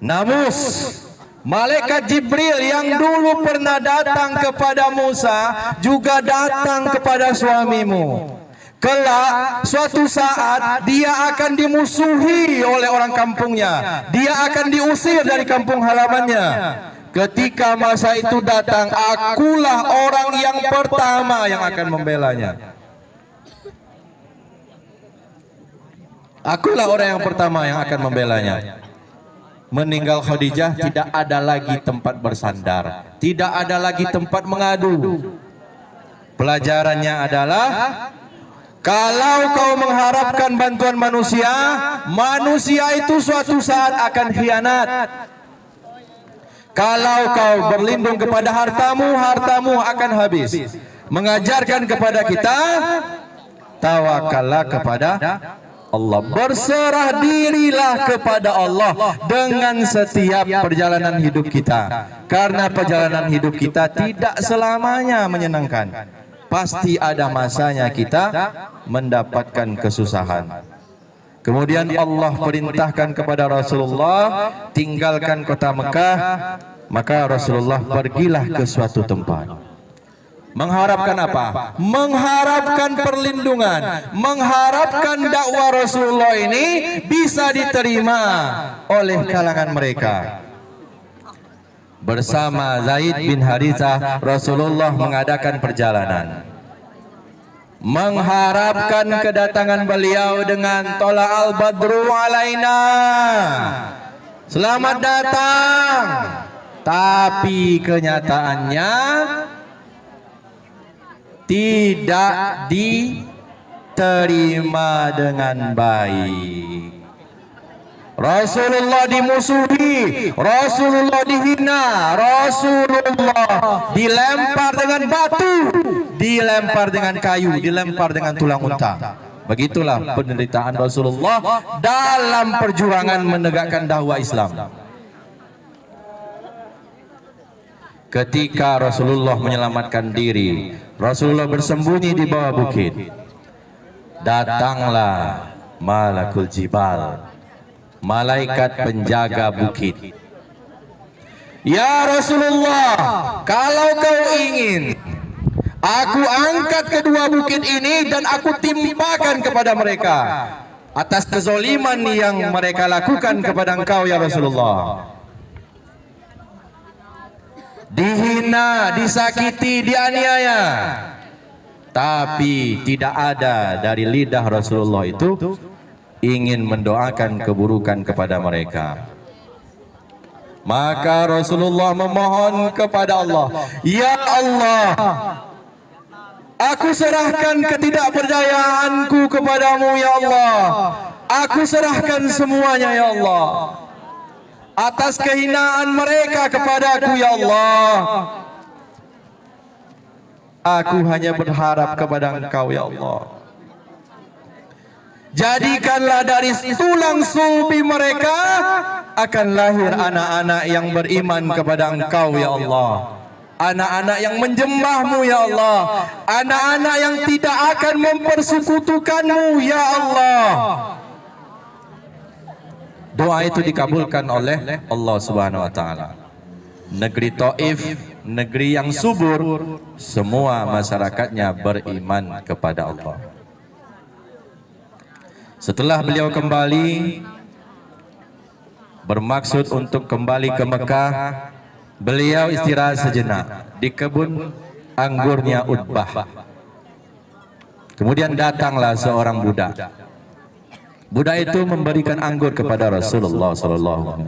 Speaker 7: Namus, malaikat Jibril yang dulu pernah datang kepada Musa juga datang kepada suamimu. Kelak suatu saat dia akan dimusuhi oleh orang kampungnya, dia akan diusir dari kampung halamannya. Ketika masa itu datang, akulah orang yang pertama yang akan membelanya. Akulah orang yang pertama yang akan membelanya. Meninggal Khadijah, tidak ada lagi tempat bersandar, tidak ada lagi tempat mengadu. Pelajarannya adalah, kalau kau mengharapkan bantuan manusia, manusia itu suatu saat akan khianat. Kalau kau berlindung kepada hartamu, hartamu akan habis. Mengajarkan kepada kita, tawakallah kepada Allah, berserah dirilah kepada Allah dengan setiap perjalanan hidup kita. Karena perjalanan hidup kita tidak selamanya menyenangkan. Pasti ada masanya kita mendapatkan kesusahan. Kemudian Allah perintahkan kepada Rasulullah, tinggalkan kota Mekah. Maka Rasulullah pergilah ke suatu tempat. Mengharapkan apa? Mengharapkan perlindungan, mengharapkan dakwah Rasulullah ini bisa diterima oleh kalangan mereka. Bersama Zaid bin Harithah, Rasulullah mengadakan perjalanan, mengharapkan kedatangan beliau dengan tola al-badru alaina, selamat datang. Tapi kenyataannya tidak diterima dengan baik. Rasulullah dimusuhi, Rasulullah dihina, Rasulullah dilempar dengan batu, dilempar dengan kayu, dilempar dengan tulang unta. Begitulah penderitaan Rasulullah dalam perjuangan menegakkan dakwah Islam. Ketika Rasulullah menyelamatkan diri, Rasulullah bersembunyi di bawah bukit. Datanglah Malakul Jibal, malaikat penjaga bukit. Ya Rasulullah, kalau kau ingin, aku angkat kedua bukit ini dan aku timpakan kepada mereka atas kezoliman yang mereka lakukan kepada engkau ya Rasulullah. Dihina, disakiti, dianiaya. Tapi tidak ada dari lidah Rasulullah itu ingin mendoakan keburukan kepada mereka. Maka Rasulullah memohon kepada Allah, ya Allah, aku serahkan ketidakpercayaanku kepadamu ya Allah. Aku serahkan semuanya ya Allah. Atas kehinaan mereka kepadaku ya Allah, aku hanya berharap kepada Engkau ya Allah. Jadikanlah dari tulang sulbi mereka akan lahir anak-anak yang beriman kepada Engkau ya Allah. Anak-anak yang menjembahmu ya Allah. Anak-anak yang tidak akan mempersekutukanmu ya Allah. Doa itu dikabulkan oleh Allah Subhanahu wa taala. Negeri Taif, negeri yang subur, semua masyarakatnya beriman kepada Allah. Setelah beliau kembali bermaksud untuk kembali ke Mekah, beliau istirahat sejenak di kebun anggurnya Utbah. Kemudian datanglah seorang budak. Budak itu memberikan anggur kepada Rasulullah SAW.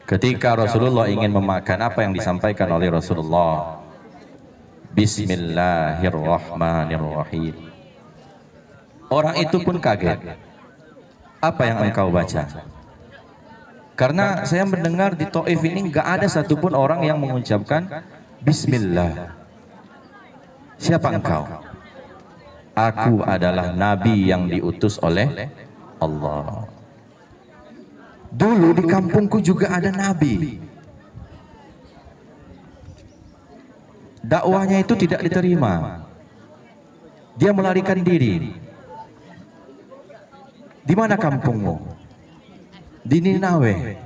Speaker 7: Ketika Rasulullah ingin memakan, apa yang disampaikan oleh Rasulullah? Bismillahirrahmanirrahim. Orang itu pun kaget. Apa yang engkau baca? Karena saya mendengar di Taif ini nggak ada satupun orang yang mengucapkan Bismillah. Siapa engkau? Aku adalah Nabi yang diutus oleh Allah. Dulu di kampungku juga ada Nabi. Dakwahnya itu tidak diterima. Dia melarikan diri. Di mana kampungmu? Di Nineveh.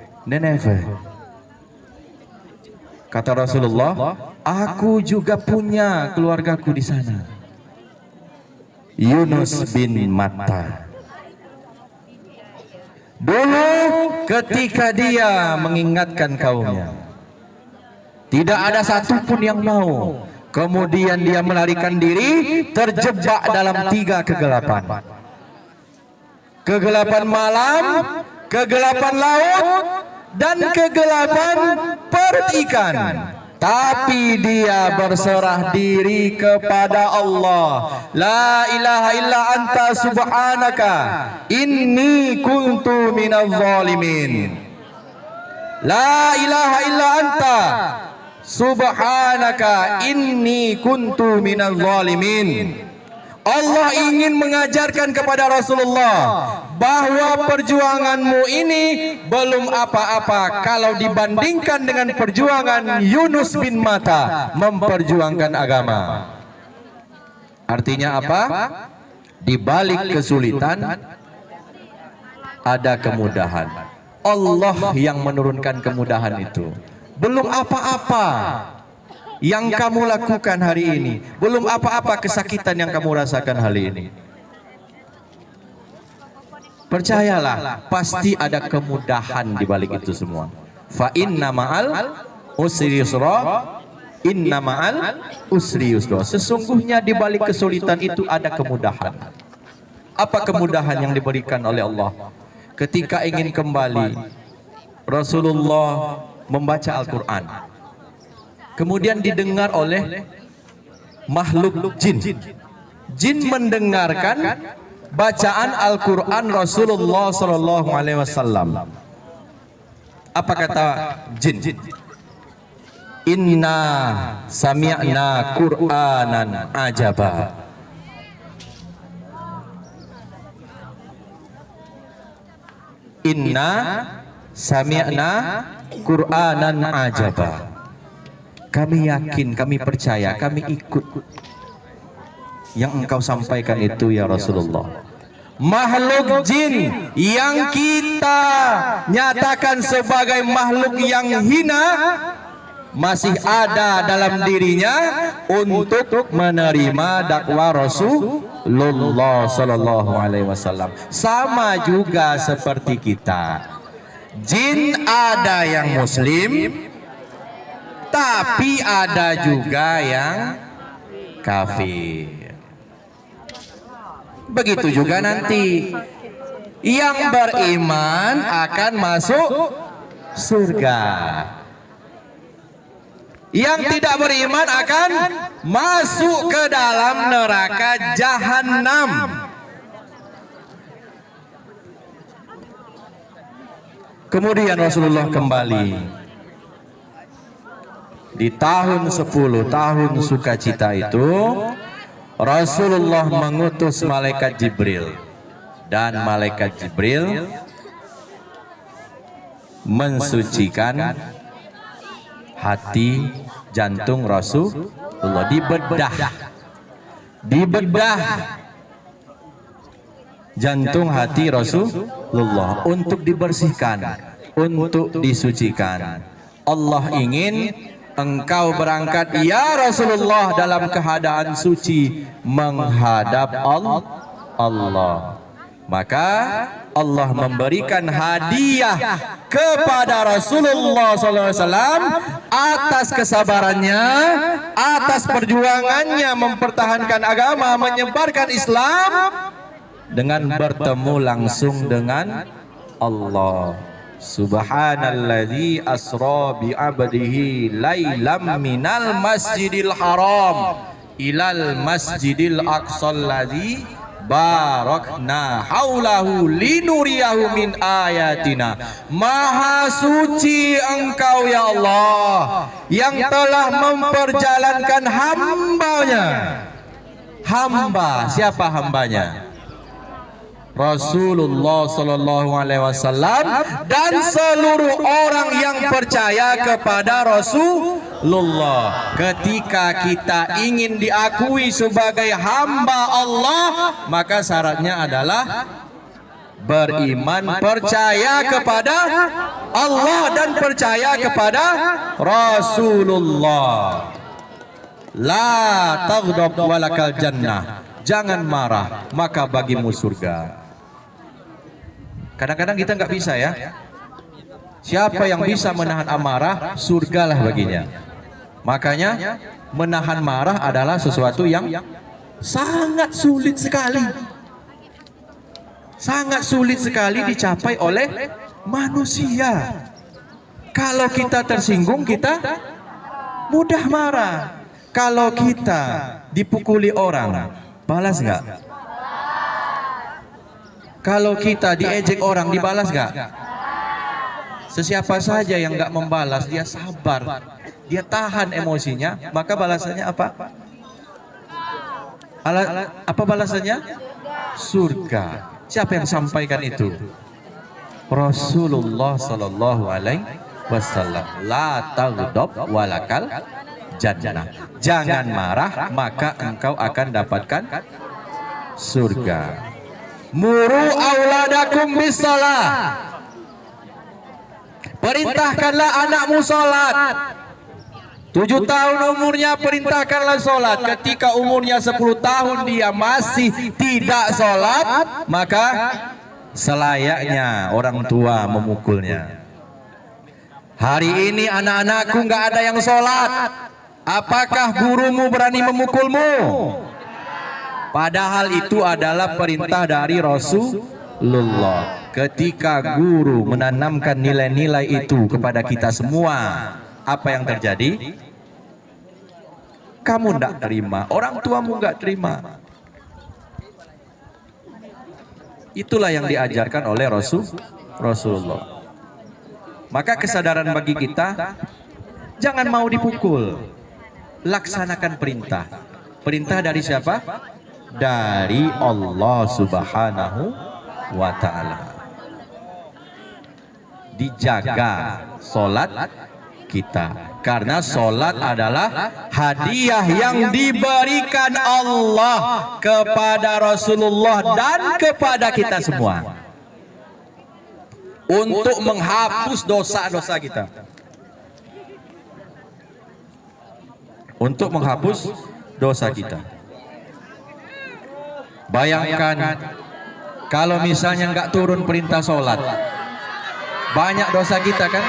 Speaker 7: Kata Rasulullah, aku juga punya keluargaku di sana. Yunus bin Matta. Dulu ketika dia mengingatkan kaumnya, tidak ada satupun yang mau. Kemudian dia melarikan diri, terjebak dalam 3 kegelapan. Kegelapan malam, kegelapan laut, dan kegelapan perikan. Tapi dia berserah diri kepada Allah. La ilaha illa anta subhanaka inni kuntu minaz zalimin. La ilaha illa anta subhanaka inni kuntu minaz zalimin. Allah ingin mengajarkan kepada Rasulullah bahwa perjuanganmu ini belum apa-apa kalau dibandingkan dengan perjuangan Yunus bin Matta memperjuangkan agama. Artinya apa? Di balik kesulitan ada kemudahan. Allah yang menurunkan kemudahan itu. Belum apa-apa yang kamu lakukan hari ini, belum apa-apa kesakitan yang kamu rasakan hari ini. Percayalah, pasti ada kemudahan di balik itu semua. Fa inna ma'al usri yusra, inna ma'al usri yusra. Sesungguhnya di balik kesulitan itu ada kemudahan. Apa kemudahan yang diberikan oleh Allah? Ketika ingin kembali, Rasulullah membaca Al-Quran. Kemudian didengar oleh makhluk jin. Jin mendengarkan bacaan Al-Quran Rasulullah Sallallahu Alaihi Wasallam. Apa kata jin? Inna sami'na Qur'anan ajaba. Inna sami'na Qur'anan ajaba. Kami yakin, kami percaya, kami ikut yang engkau sampaikan itu ya Rasulullah. Makhluk jin yang kita nyatakan sebagai makhluk yang hina masih ada dalam dirinya untuk menerima dakwah Rasulullah Sallallahu Alaihi Wasallam. Sama juga seperti kita. Jin ada yang muslim, tapi ada juga yang kafir. Begitu juga nanti yang beriman akan masuk surga. Yang tidak beriman akan masuk ke dalam neraka jahanam. Kemudian Rasulullah kembali di tahun 10 tahun sukacita itu. Rasulullah mengutus malaikat Jibril, dan malaikat Jibril mensucikan hati jantung Rasulullah, dibedah jantung hati Rasulullah untuk dibersihkan, untuk disucikan. Allah ingin engkau berangkat ya Rasulullah dalam keadaan suci menghadap Allah. Maka Allah memberikan hadiah kepada Rasulullah SAW atas kesabarannya, atas perjuangannya mempertahankan agama, menyebarkan Islam, dengan bertemu langsung dengan Allah. Subhanalladzi asra bi 'abdihi lailam minal masjidil haram ilal masjidil aqsal ladzi barakna haulahu linuriyahu min ayatina. Maha suci engkau ya Allah yang telah memperjalankan hambanya. Hamba, siapa hambanya? Rasulullah Sallallahu Alaihi Wasallam dan seluruh orang yang percaya kepada Rasulullah. Ketika kita ingin diakui sebagai hamba Allah, maka syaratnya adalah beriman, percaya kepada Allah dan percaya kepada Rasulullah. La taghdab walakal jannah. Jangan marah, maka bagimu surga. Kadang-kadang kita nggak bisa ya. Siapa yang bisa menahan amarah, surgalah baginya. Makanya menahan marah adalah sesuatu yang sangat sulit sekali. Sangat sulit sekali dicapai oleh manusia. Kalau kita tersinggung, kita mudah marah. Kalau kita dipukuli orang, balas nggak? Kalau kita diejek orang, dibalas nggak? Sesiapa saja yang nggak membalas, dia sabar, dia tahan emosinya, maka balasannya apa? Apa balasannya? Surga. Siapa yang sampaikan itu? Rasulullah Sallallahu Alaihi Wasallam. La taghdab walakal jannah. Jangan marah, maka engkau akan dapatkan surga. Muru auladakum bisalah. Perintahkanlah anakmu salat. 7 tahun umurnya perintahkanlah salat. Ketika umurnya 10 tahun dia masih tidak salat, maka selayaknya orang tua memukulnya. Hari ini anak-anakku nggak ada yang salat. Apakah gurumu berani memukulmu? Padahal itu adalah perintah dari Rasulullah. Ketika guru menanamkan nilai-nilai itu kepada kita semua, apa yang terjadi? Kamu tidak terima, orang tuamu nggak terima. Itulah yang diajarkan oleh Rasulullah. Maka kesadaran bagi kita, jangan mau dipukul, laksanakan perintah. Perintah dari siapa? Dari Allah Subhanahu wa Ta'ala. Dijaga solat kita, karena solat adalah hadiah yang diberikan Allah kepada Rasulullah dan kepada kita semua untuk menghapus dosa-dosa kita, untuk menghapus dosa kita. Bayangkan kalau misalnya nggak turun perintah solat, banyak dosa kita kan.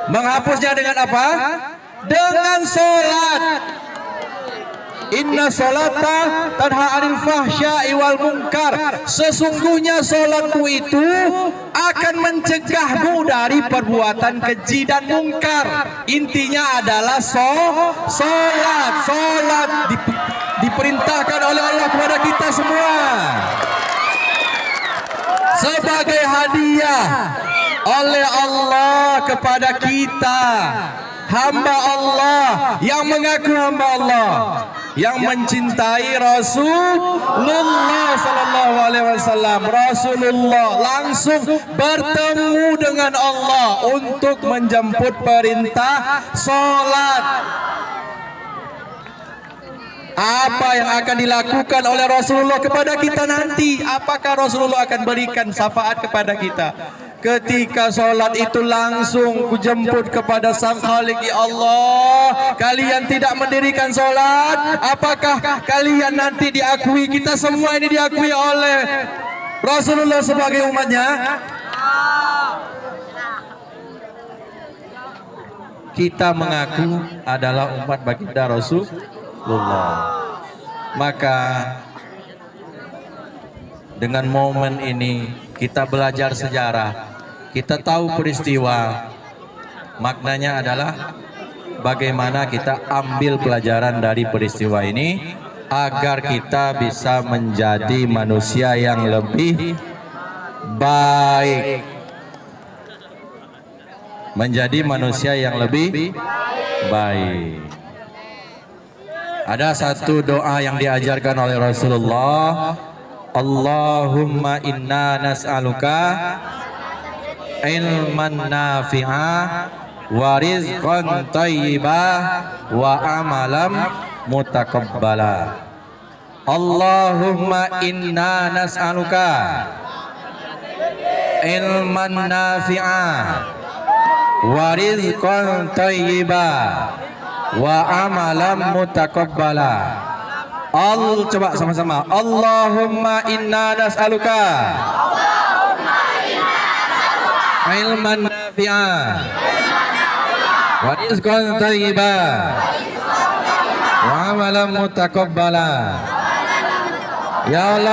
Speaker 7: Menghapusnya dengan apa? Dengan solat. Inna salata tanha 'anil fahsya'i wal munkar. Sesungguhnya solatmu itu akan mencegahmu dari perbuatan keji dan mungkar. Intinya adalah solat. Solat diperintahkan oleh Allah kepada kita semua sebagai hadiah oleh Allah kepada kita, hamba Allah yang mengaku hamba Allah, yang mencintai Rasulullah sallallahu alaihi wasallam. Rasulullah langsung bertemu dengan Allah untuk menjemput perintah salat. Apa yang akan dilakukan oleh Rasulullah kepada kita nanti? Apakah Rasulullah akan berikan syafaat kepada kita? Ketika sholat itu langsung kujemput kepada Sang Khalik, ya Allah, kalian tidak mendirikan sholat, apakah kalian nanti diakui? Kita semua ini diakui oleh Rasulullah sebagai umatnya. Kita mengaku adalah umat baginda Rasulullah. Maka dengan momen ini kita belajar sejarah, kita tahu peristiwa. Maknanya adalah bagaimana kita ambil pelajaran dari peristiwa ini agar kita bisa menjadi manusia yang lebih baik. Menjadi manusia yang lebih baik. Ada satu doa yang diajarkan oleh Rasulullah. Allahumma inna nas'aluka ilman nafi'a wa rizqan thayyibah wa amalan mutaqabbala. Allahumma inna nas'aluka ilman nafi'a wa rizqan thayyibah wa amalan mutaqabbala. Coba sama-sama. Allahumma inna nas'aluka ilman nafi'a wa rizqan thayyiban wa amalan mutaqabbala. Ya Allah.